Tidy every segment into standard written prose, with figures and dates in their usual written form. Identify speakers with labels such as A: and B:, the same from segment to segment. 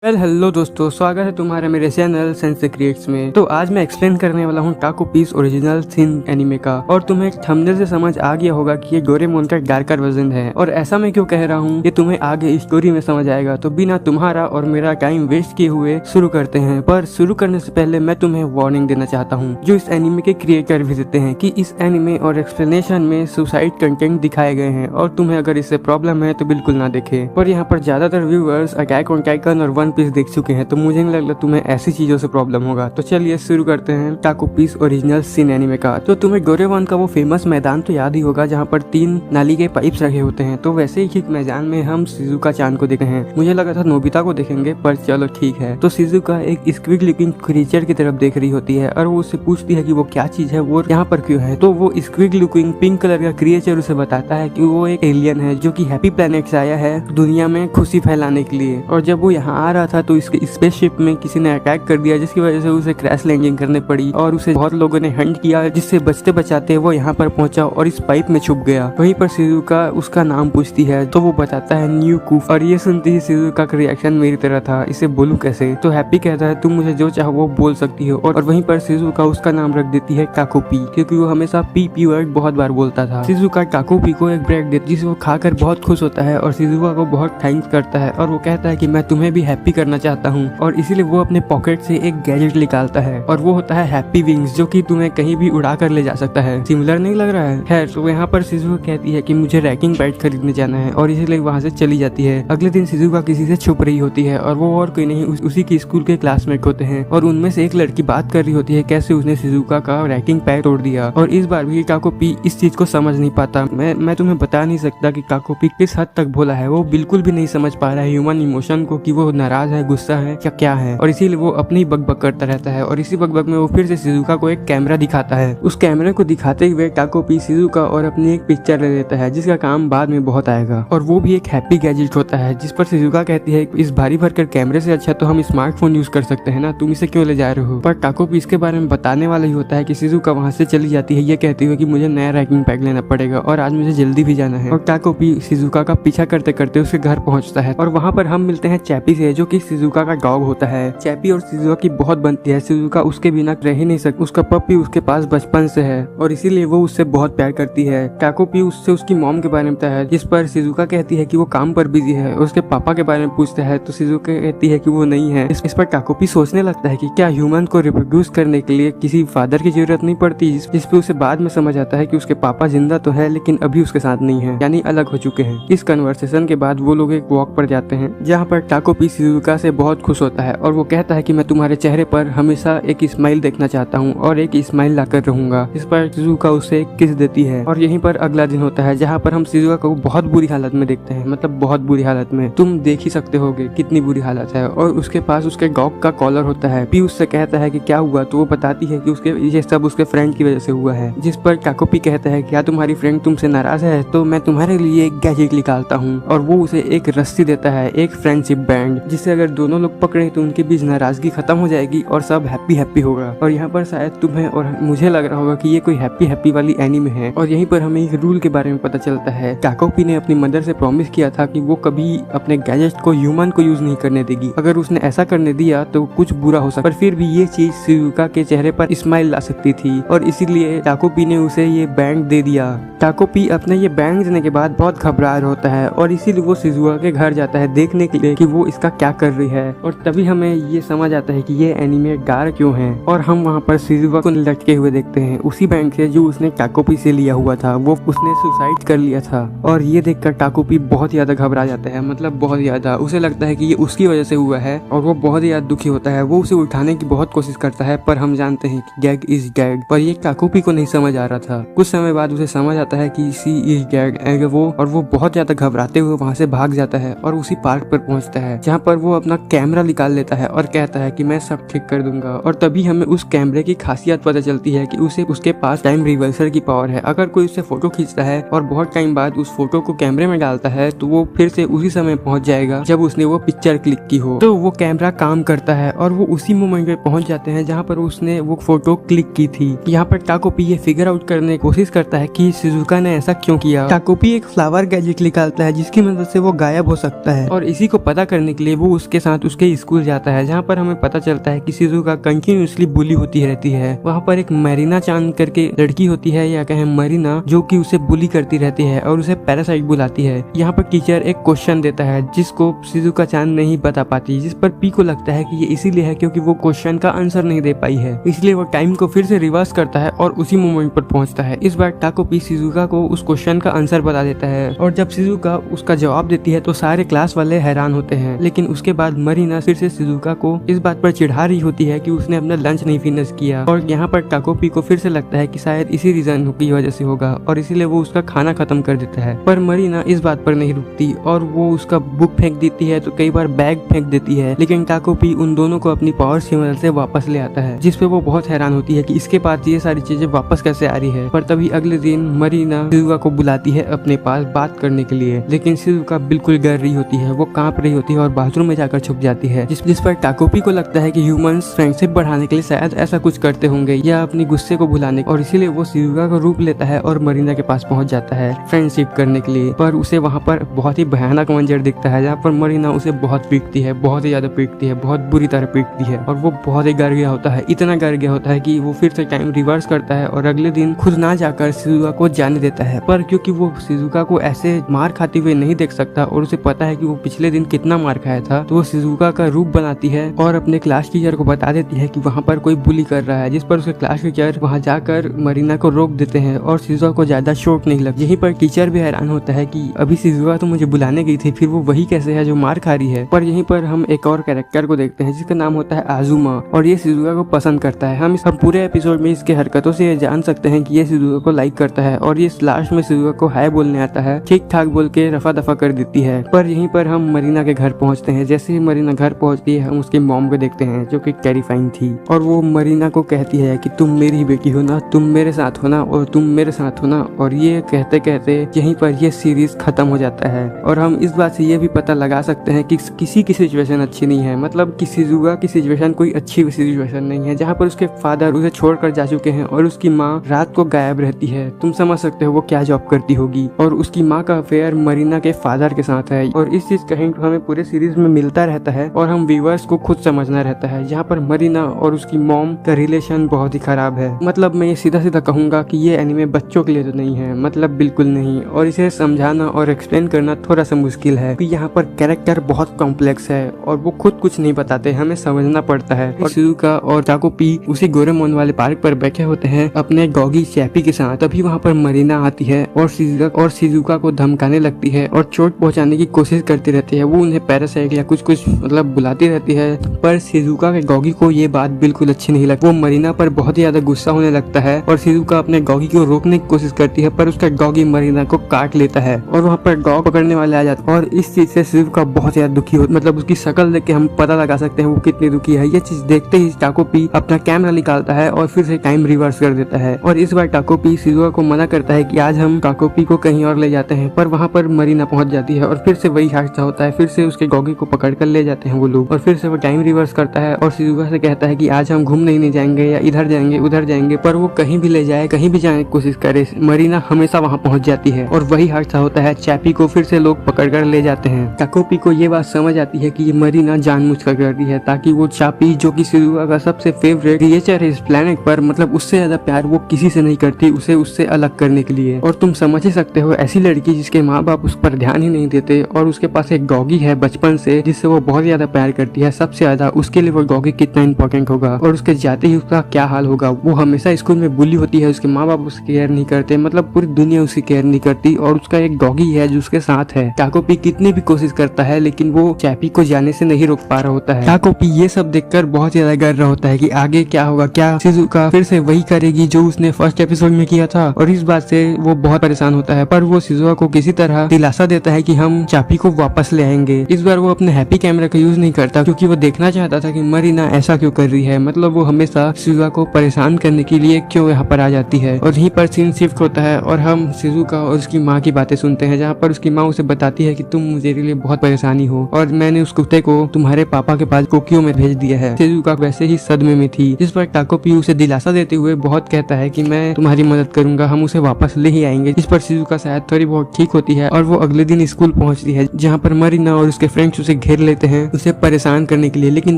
A: Hello दोस्तों, स्वागत है तुम्हारा मेरे चैनल सेंस क्रिएट्स में। तो आज मैं एक्सप्लेन करने वाला हूँ टाको पीस ओरिजिनल सीन एनिमे का। और तुम्हें थंबनेल से समझ आ गया होगा कि ये डोरेमोन का डार्कर वर्जन है। और ऐसा मैं क्यों कह रहा हूँ ये तुम्हें आगे इस स्टोरी में समझ आएगा। तो बिना तुम्हारा और मेरा टाइम वेस्ट किए हुए शुरू करते हैं। पर शुरू करने से पहले मैं तुम्हें वार्निंग देना चाहता हूँ जो इस एनिमे के क्रिएटर भी देते हैं कि इस एनिमे और एक्सप्लेनेशन में सुसाइड कंटेंट दिखाए गए हैं और तुम्हें अगर इससे प्रॉब्लम है तो बिल्कुल ना देखे। पर यहाँ पर ज्यादातर व्यूअर्स अटैक ऑन टाइटन और वन पीस देख चुके हैं, तो मुझे नहीं लगता तुम्हें ऐसी चीजों से प्रॉब्लम होगा। तो चलिए शुरू करते हैं टाको पीस ओरिजिनल सीन एनिमे का। तो तुम्हें डोरेमोन का वो फेमस मैदान तो याद ही होगा जहाँ पर 3 नाली के पाइप्स रखे होते हैं। तो वैसे ही एक मैदान में हम शिजुका चान को देखे हैं। मुझे लगा था नोबिता को देखेंगे, पर चलो ठीक है। तो शिजुका एक स्क्विड लुकिंग क्रीचर की तरफ देख रही होती है और वो उससे पूछती है कि वो क्या चीज है, वो यहाँ पर क्यों है। तो वो स्क्विड लुकिंग पिंक कलर का क्रिएचर उसे बताता है कि वो एक एलियन है जो कि हैप्पी प्लेनेट से आया है दुनिया में खुशी फैलाने के लिए। और जब वो यहाँ आ रहा था तो इसके स्पेसशिप में किसी ने अटैक कर दिया, जिसकी वजह से उसे क्रैश लैंडिंग करनी पड़ी और उसे बहुत लोगों ने हंट किया, जिससे बचते बचाते वो यहाँ पर पहुंचा और इस पाइप में छुप गया। वहीं पर शिजुका उसका नाम पूछती है तो वो बताता है न्यू कूफ। और ये सुनते ही शिजुका का रिएक्शन मेरी तरह था, इसे बोलूं कैसे। तो हैप्पी कहता है तुम मुझे जो चाहो वो बोल सकती हो। और वहीं पर शिजुका उसका नाम रख देती है टाकोपी, क्योंकि वो हमेशा पी वर्ड बहुत बार बोलता था। शिजुका टाकोपी को एक ब्रेक देती है जिसे वो खाकर बहुत खुश होता है और शिजुका को बहुत थैंक्स करता है। और वो कहता है कि मैं तुम्हें भी हैप्पी करना चाहता हूँ, और इसीलिए वो अपने पॉकेट से एक गैजेट निकालता है और वो होता है हैप्पी विंग्स, जो कि तुम्हें कहीं भी उड़ा कर ले जा सकता है। सिमिलर नहीं लग रहा है? खैर, तो यहाँ पर शिजुका कहती है कि मुझे रैकिंग पैड खरीदने जाना है और इसीलिए वहाँ से चली जाती है। अगले दिन शिजुका किसी से छुप रही होती है और वो और कोई नहीं उसी की स्कूल के क्लासमेट होते हैं। और उनमें से एक लड़की बात कर रही होती है कैसे उसने शिजुका का रैकिंग पैड तोड़ दिया। और इस बार भी टाकोपी इस चीज को समझ नहीं पाता। मैं तुम्हें बता नहीं सकता कि टाकोपी किस हद तक भोला है। वो बिल्कुल भी नहीं समझ पा रहा है ह्यूमन इमोशन को, कि वो नाराज है, गुस्सा है या क्या है। और इसीलिए वो अपनी बकबक करता रहता है। और इसी बकबक में वो फिर से शिजुका को एक कैमरा दिखाता है। उस कैमरे को दिखाते हुए टाकोपी शिजुका और अपनी एक पिक्चर ले लेता है जिसका काम बाद में बहुत आएगा। और वो भी एक हैप्पी गैजेट होता है, जिस पर शिजुका कहती है इस भारी भरकर कैमरे से अच्छा तो हम स्मार्टफोन यूज कर सकते हैं ना, तुम इसे क्यों ले जा रहे हो। पर टाकोपी इसके बारे में बताने वाला ही होता है कि शिजुका वहाँ से चली जाती है ये कहती हुए कि मुझे नया रैकिंग पैड लेना पड़ेगा और आज मुझे जल्दी भी जाना है। और टाकोपी शिजुका का पीछा करते करते उसके घर पहुंचता है। और वहाँ पर हम मिलते हैं चैपी से, जो कि शिजुका का डॉग होता है। चैपी और शिजुका की बहुत बनती है। शिजुका उसके बिना रह ही नहीं सकती। उसका पप्पी उसके पास बचपन से है और इसीलिए वो उससे बहुत प्यार करती है। टाकोपी उससे उसकी मॉम के बारे में बताया है, जिस पर शिजुका कहती है कि वो काम पर बिजी है। उसके पापा के बारे में पूछता है तो शिजुका कहती है कि वो नहीं है। इस पर टाकोपी सोचने लगता है कि क्या ह्यूमन को रिप्रोड्यूस करने के लिए किसी फादर की जरूरत नहीं पड़ती। जिस पे उसे बाद में समझ आता है कि उसके पापा जिंदा तो है लेकिन अभी उसके साथ नहीं है, यानी अलग हो चुके हैं। इस कन्वर्सेशन के बाद वो लोग एक वॉक पर जाते हैं जहाँ पर टाकोपी शिजुका से बहुत खुश होता है और वो कहता है कि मैं तुम्हारे चेहरे पर हमेशा एक स्माइल देखना चाहता हूँ और एक स्माइल लाकर रहूंगा। इस पर शिजुका उसे एक किस देती है। और यहीं पर अगला दिन होता है जहाँ पर हम शिजुका को बहुत बुरी हालत में देखते हैं, मतलब बहुत बुरी हालत में। तुम देख ही सकते होगे कितनी बुरी हालत है। और उसके पास उसके डॉग का कॉलर होता है। पी उससे कहता है कि क्या हुआ, तो वो बताती है कि उसके ये सब उसके फ्रेंड की वजह से हुआ है। जिस पर टाकोपी कहता है क्या तुम्हारी फ्रेंड तुमसे नाराज है, तो मैं तुम्हारे लिए एक गैजेट निकालता हूँ। और वो उसे एक रस्सी देता है, एक फ्रेंडशिप बैंड, जिससे अगर दोनों लोग पकड़े तो उनके बीच नाराजगी खत्म हो जाएगी और सब हैप्पी हैप्पी होगा। और यहाँ पर शायद तुम्हें और मुझे लग रहा होगा कि ये कोई हैप्पी हैप्पी वाली एनीमे है। और यहीं पर हमें एक रूल के बारे में पता चलता है। टाकोपी ने अपनी मदर से प्रॉमिस किया था कि वो कभी अपने गैजेट को ह्यूमन को यूज नहीं करने देगी। अगर उसने ऐसा करने दिया तो कुछ बुरा हो सकता, पर फिर भी ये चीज शिजुका के चेहरे पर स्माइल ला सकती थी और इसीलिए टाकोपी ने उसे ये बैंड दे दिया। टाकोपी अपने ये बैंड देने के बाद बहुत घबरा होता है और इसीलिए वो शिजुका के घर जाता है देखने के लिए कि वो इसका क्या कर रही है। और तभी हमें ये समझ आता है कि ये एनीमे डार्क क्यों है। और हम वहाँ पर शिजुका को लटके हुए देखते हैं उसी बैंक से जो उसने टाकोपी से लिया हुआ था। वो उसने सुसाइड कर लिया था। और ये देखकर टाकोपी बहुत ज्यादा घबरा जाता है, मतलब बहुत ज्यादा। उसे लगता है कि ये उसकी वजह से हुआ है और वो बहुत ज्यादा दुखी होता है। वो उसे उठाने की बहुत कोशिश करता है, पर हम जानते हैं कि गैग इज गैग। पर ये टाकोपी को नहीं समझ आ रहा था। कुछ समय बाद उसे समझ आता है कि सी इज गैग वो, और वो बहुत ज्यादा घबराते हुए वहाँ से भाग जाता है और उसी पार्क पर पहुंचता है जहाँ पर वो अपना कैमरा निकाल लेता है और कहता है कि मैं सब ठीक कर दूंगा। और तभी हमें उस कैमरे की खासियत पता चलती है कि उसे उसके पास टाइम रिवर्सल की पावर है। अगर कोई उससे फोटो खींचता है और बहुत टाइम बाद उस फोटो को कैमरे में डालता है तो वो फिर से उसी समय पहुंच जाएगा जब उसने वो पिक्चर क्लिक की हो। तो वो कैमरा काम करता है और वो उसी मोमेंट पे पहुंच जाते हैं जहाँ पर उसने वो फोटो क्लिक की थी। यहाँ पर टाकोपी ये फिगर आउट करने की कोशिश करता है कि शिजुका ने ऐसा क्यों किया। टाकोपी एक फ्लावर गैजेट निकालता है जिसकी मदद से वो गायब हो सकता है और इसी को पता करने के लिए वो वो उसके साथ उसके स्कूल जाता है, जहाँ पर हमें पता चलता है कि शिजुका कंटिन्यूअसली बुली होती रहती है। वहाँ पर एक मरीना चांद करके लड़की होती है, या कहें मरीना, जो कि उसे बुली करती रहती है और उसे पैरासाइट बुलाती है। यहाँ पर टीचर एक क्वेश्चन देता है जिसको शिजुका चांद नहीं बता पाती, जिस पर पी को लगता है कि ये इसीलिए है क्योंकि वो क्वेश्चन का आंसर नहीं दे पाई है, इसलिए वो टाइम को फिर से रिवर्स करता है और उसी मोमेंट पर पहुंचता है। इस बार टाको पी शिजुका को उस क्वेश्चन का आंसर बता देता है, और जब शिजुका उसका जवाब देती है तो सारे क्लास वाले हैरान होते हैं। लेकिन उसके बाद मरीना फिर से शिजुका को इस बात पर चिढ़ा रही होती है कि उसने अपना लंच नहीं फिनिश किया, और यहाँ पर टाको पी को फिर से लगता है कि शायद इसी रीजन की वजह से होगा और इसीलिए वो उसका खाना खत्म कर देता है। पर मरीना इस बात पर नहीं रुकती और वो उसका बुक फेंक देती है, तो कई बार बैग फेंक देती है, लेकिन टाको पी उन दोनों को अपनी पावर्स की मदद से वापस ले आता है, जिसपे वो बहुत हैरान होती है कि इसके पास ये सारी चीजें वापस कैसे आ रही है। पर तभी अगले दिन मरीना शिजुका को बुलाती है अपने पास बात करने के लिए, लेकिन शिजुका बिल्कुल डर रही होती है, वो कांप रही होती है और बाथरूम में जाकर छुप जाती है, जिस पर टाकोपी को लगता है कि ह्यूमंस फ्रेंडशिप बढ़ाने के लिए शायद ऐसा कुछ करते होंगे या अपनी गुस्से को भुलाने, और इसीलिए वो शिजुका का रूप लेता है और मरीना के पास पहुंच जाता है फ्रेंडशिप करने के लिए। पर उसे वहाँ पर बहुत ही भयानक मंजर दिखता है, जहाँ पर मरीना उसे बहुत पीटती है, बहुत ही ज्यादा पीटती है, बहुत बुरी तरह पीटती है, और वो बहुत ही डर गया होता है, इतना डर गया होता है कि वो फिर से टाइम रिवर्स करता है और अगले दिन खुद ना जाकर शिजुका को जाने देता है। पर क्योंकि वो शिजुका को ऐसे मार खाते हुए नहीं देख सकता और उसे पता है कि वो पिछले दिन कितना मार खाया था, तो वो शिजुका का रूप बनाती है और अपने क्लास टीचर को बता देती है कि वहाँ पर कोई बुली कर रहा है, जिस पर उसके क्लास टीचर वहाँ जाकर मरीना को रोक देते हैं और शिजुका को ज्यादा चोट नहीं लगती। यहीं पर टीचर भी हैरान होता है कि अभी शिजुका तो मुझे बुलाने गई थी, फिर वो वही कैसे है जो मार खा रही है। पर यहीं पर हम एक और कैरेक्टर को देखते हैं जिसका नाम होता है आजुमा, और ये शिजुका को पसंद करता है। हम पूरे एपिसोड में इसके हरकतों से जान सकते हैं कि ये शिजुका को लाइक करता है, और ये लास्ट में शिजुका को हाय बोलने आता है, ठीक ठाक बोल के रफा दफा कर देती है। पर यहीं पर हम मरीना के घर पहुंचते हैं। जैसे ही मरीना घर पहुंचती है हम उसकी मॉम को देखते हैं जो कि टेरिफाइंग थी, और वो मरीना को कहती है कि तुम मेरी बेटी हो ना, तुम मेरे साथ हो ना, और तुम मेरे साथ हो ना। और ये कहते कहते यहीं पर ये सीरीज खत्म हो जाता है। और हम इस बात से ये भी पता लगा सकते हैं कि किसी की सिचुएशन अच्छी नहीं है, मतलब कि शिजुका की सिचुएशन कोई अच्छी सिचुएशन नहीं है, जहाँ पर उसके फादर उसे छोड़कर जा चुके हैं और उसकी माँ रात को गायब रहती है। तुम समझ सकते हो वो क्या जॉब करती होगी, और उसकी माँ का अफेयर मरीना के फादर के साथ है। और इस चीज का हिंट हमें पूरे सीरीज में मिलता रहता है और हम व्यूअर्स को खुद समझना रहता है, जहाँ पर मरीना और उसकी मॉम का रिलेशन बहुत ही खराब है। मतलब मैं ये सीधा सीधा कहूंगा कि ये एनिमे बच्चों के लिए तो नहीं है, मतलब बिल्कुल नहीं, और इसे समझाना और एक्सप्लेन करना थोड़ा सा मुश्किल है, क्योंकि यहाँ पर कैरेक्टर बहुत कॉम्प्लेक्स है और वो खुद कुछ नहीं बताते, हमें समझना पड़ता है। और शिजुका और टाकोपी उसी गोरेमोन वाले पार्क पर बैठे होते हैं अपने डॉगी चैपी के साथ। तभी वहाँ पर मरीना आती है और शिजुका को धमकाने लगती है और चोट पहुंचाने की कोशिश करती रहती है। वो उन्हें पैरासाइट या कुछ मतलब बुलाती रहती है, पर शिजुका के डॉगी को ये बात बिल्कुल अच्छी नहीं लगती। वो मरीना पर बहुत ही ज्यादा गुस्सा होने लगता है और शिजुका अपने डॉगी को रोकने की कोशिश करती है, पर उसका डॉगी मरीना को काट लेता है और वहाँ पर डॉग पकड़ने वाले आ जाते हैं। और इस चीज से शिजुका बहुत ज्यादा दुखी होती, मतलब उसकी शक्ल देख के हम पता लगा सकते हैं वो कितनी दुखी है। ये चीज देखते ही टाकोपी अपना कैमरा निकालता है और फिर से टाइम रिवर्स कर देता है, और इस बार टाकोपी शिजुका को मना करता है कि आज हम टाकोपी को कहीं और ले जाते हैं। पर वहाँ पर मरीना पहुंच जाती है और फिर से वही हादसा होता है, फिर से उसके डॉगी को पकड़ कर ले जाते हैं वो लोग, और फिर से वो टाइम रिवर्स करता है और शिजुका से कहता है कि आज हम घूमने नहीं जाएंगे या इधर जाएंगे उधर जाएंगे। पर वो कहीं भी ले जाए, कहीं भी जाने की कोशिश करे, मरीना हमेशा वहाँ पहुंच जाती है और वही हादसा होता है। चैपी को फिर से लोग पकड़ कर ले जाते हैं। टाकोपी को ये बात समझ आती है कि ये मरीना जानबूझकर कर रही है ताकि वो चापी, जो कि शिजुका का सबसे फेवरेट क्रिएचर है इस प्लेनेट पर, मतलब उससे ज्यादा प्यार वो किसी से नहीं करती, उसे उससे अलग करने के लिए। और तुम समझ ही सकते हो ऐसी लड़की जिसके माँ बाप उस पर ध्यान ही नहीं देते और उसके पास एक डॉगी है बचपन से जिससे वो बहुत ज्यादा प्यार करती है, सबसे ज्यादा उसके लिए वो डॉगी कितना इंपॉर्टेंट होगा, और उसके जाते ही उसका क्या हाल होगा। वो हमेशा स्कूल में बुली होती है, उसके माँ बाप उसकी केयर नहीं करते, मतलब पूरी दुनिया उसकी केयर नहीं करती, और उसका एक डॉगी है जो उसके साथ है। टाकोपी कितनी भी कोशिश करता है लेकिन वो चैपी को जाने से नहीं रोक पा रहा होता है। टाकोपी ये सब देखकर बहुत ज्यादा डर रहा होता है कि आगे क्या होगा, क्या शिजुका फिर से वही करेगी जो उसने फर्स्ट एपिसोड में किया था, और इस बात से वो बहुत परेशान होता है। पर वो शिजुका को किसी तरह दिलासा देता है कि हम चापी को वापस ले आएंगे। इस बार वो अपने हैप्पी कैमरा का यूज नहीं करता क्योंकि वो देखना चाहता था कि मरीना ऐसा क्यों कर रही है, मतलब वो हमेशा शिजुका को परेशान करने के लिए क्यों यहाँ पर आ जाती है। और यहीं पर सीन शिफ्ट होता है और हम शिजुका और उसकी माँ की बातें सुनते हैं, जहाँ पर उसकी माँ उसे बताती है कि तुम मुझे लिए बहुत परेशानी हो और मैंने उस कुत्ते को तुम्हारे पापा के पास टोक्यो में भेज दिया है। शिजुका वैसे ही सदमे में थी, जिस पर टाकोपी उसे दिलासा देते हुए बहुत कहता है कि मैं तुम्हारी मदद करूंगा, हम उसे वापस ले ही आएंगे। इस पर शिजुका शायद थोड़ी बहुत ठीक होती है और वो अगले दिन स्कूल पहुंचती है, जहाँ पर मरीना और उसके फ्रेंड्स उसे घेर लेते हैं उसे परेशान करने के लिए, लेकिन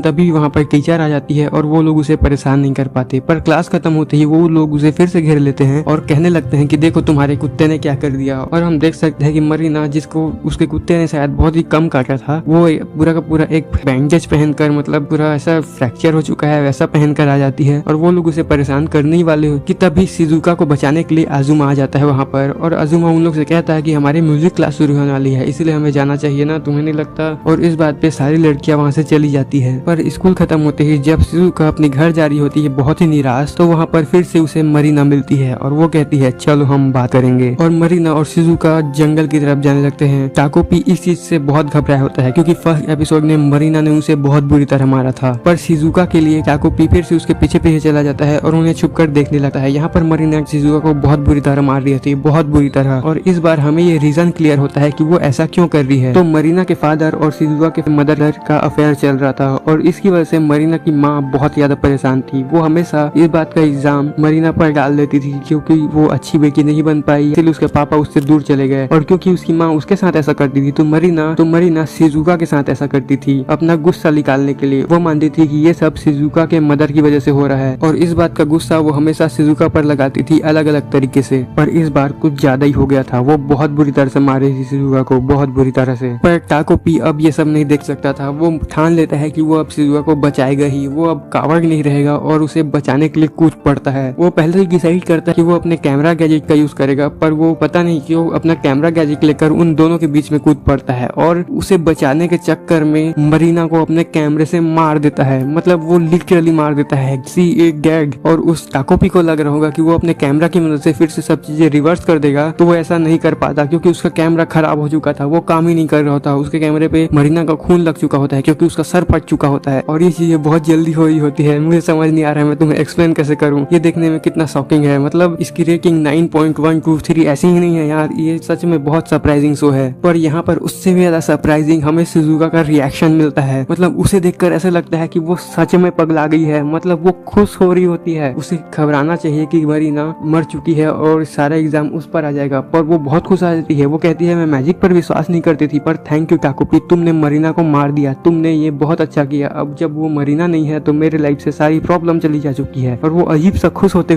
A: तभी वहाँ पर टीचर आ जाती है और वो लोग उसे परेशान नहीं कर पाते। पर क्लास खत्म होते ही वो लोग उसे फिर से घेर लेते हैं और कहने लगते हैं कि देखो तुम्हारे कुत्ते ने क्या कर दिया। और हम देख सकते हैं कि मरीना, जिसको उसके कुत्ते ने शायद बहुत ही कम काटा था, वो पूरा का पूरा एक बैंडेज पहनकर, मतलब पूरा ऐसा फ्रैक्चर हो चुका है वैसा पहनकर आ जाती है और वो लोग उसे परेशान करने ही वाले हो कि तभी शिजुका को बचाने के लिए आजुमा आ जाता है वहाँ पर। और आजुमा उन लोग से कहता है कि हमारी म्यूजिक क्लास शुरू होने वाली है, इसलिए हमें जाना चाहिए ना, तुम्हें नहीं लगता? और इस बात पे सारी लड़कियां वहाँ से चली जाती है। पर स्कूल खत्म होते ही जब शिजुका अपने घर जा रही होती है बहुत ही निराश, तो वहाँ पर फिर से उसे मरीना मिलती है और वो कहती है चलो हम बात करेंगे। और मरीना और शिजुका जंगल की तरफ जाने लगते हैं। टाकोपी इस चीज से बहुत घबराया होता है क्योंकि फर्स्ट एपिसोड में मरीना ने उसे बहुत बुरी तरह मारा था। पर शिजुका के लिए टाकोपी फिर से उसके पीछे पीछे चला जाता है और उन्हें छुपकर देखने लगता है। यहाँ पर मरीना शिजुका को बहुत बुरी तरह मार रही थी, बहुत बुरी तरह। और इस बार हमें ये रीजन क्लियर होता है कि वो ऐसा क्यों कर रही है। तो मरीना के फादर और शिजुका के मदर का अफेयर चल रहा था और इसकी वजह से मरीना की माँ बहुत ज्यादा परेशान थी। वो हमेशा इस बात का इल्जाम मरीना पर डाल देती थी क्योंकि वो अच्छी बेटी नहीं बन पाई, इसलिए उसके पापा उससे दूर चले गए। और क्योंकि उसकी माँ उसके साथ ऐसा करती थी तो मरीना शिजुका के साथ ऐसा करती थी अपना गुस्सा निकालने के लिए। वो मानती थी कि ये सब शिजुका के मदर की वजह से हो रहा है और इस बात का गुस्सा वो हमेशा शिजुका पर लगाती थी अलग अलग तरीके से। पर इस बार कुछ ज्यादा ही हो गया था, वो बहुत बुरी तरह से मार रही थी शिजुका को, बहुत बुरी तरह से। पर टाकोपी अब ये सब नहीं देख सकता था। वो ठान लेता है कि वो अब शिजुका को बचाएगा ही, वो अब कावड़ नहीं रहेगा और उसे बचाने के लिए कूद पड़ता है। वो पहले ही डिसाइड करता है कि वो अपने कैमरा गैजेट का यूज करेगा, पर वो पता नहीं क्यों अपना कैमरा गैजेट लेकर उन दोनों के बीच में कूद पड़ता है और उसे बचाने के चक्कर में मरीना को अपने कैमरे से मार देता है। मतलब वो लिटरली मार देता है, सी एक गैग। और उस टाकोपी को लग रहा होगा कि वो अपने कैमरा की मदद से फिर से सब चीजें रिवर्स कर देगा, तो वो ऐसा नहीं कर पाता क्योंकि उसका कैमरा खराब हो चुका था, वो काम ही नहीं कर रहा होता। उसके कैमरे पे मरीना का खून लग चुका होता है क्योंकि उसका सर फट चुका होता है और ये चीजें बहुत जल्दी हो रही होती है। मुझे समझ नहीं आ रहा है मैं तुम्हें एक्सप्लेन कैसे करूँ। ये देखने में कितना शॉकिंग है, मतलब इसकी रेटिंग 9.123 ऐसी ही नहीं है यार, ये सच में बहुत सरप्राइजिंग शो है। पर यहाँ पर उससे भी ज्यादा सरप्राइजिंग हमें शिजुका का रिएक्शन मिलता है। मतलब उसे देखकर ऐसा लगता है कि वो सच में पगला गई है, मतलब वो खुश हो रही होती है। उसे घबराना चाहिए कि मरीना मर चुकी है और सारा एग्जाम उस पर आ जाएगा, पर वो बहुत खुश आ जाती है। वो कहती है मैं मैजिक पर विश्वास नहीं करती थी, पर थैंक यू टाकोपी, तुमने मरीना को मार दिया, तुमने ये बहुत अच्छा किया। अब जब वो मरीना नहीं है तो मेरे लाइफ से सारी प्रॉब्लम चली जा चुकी है। और वो अजीब सा खुश होते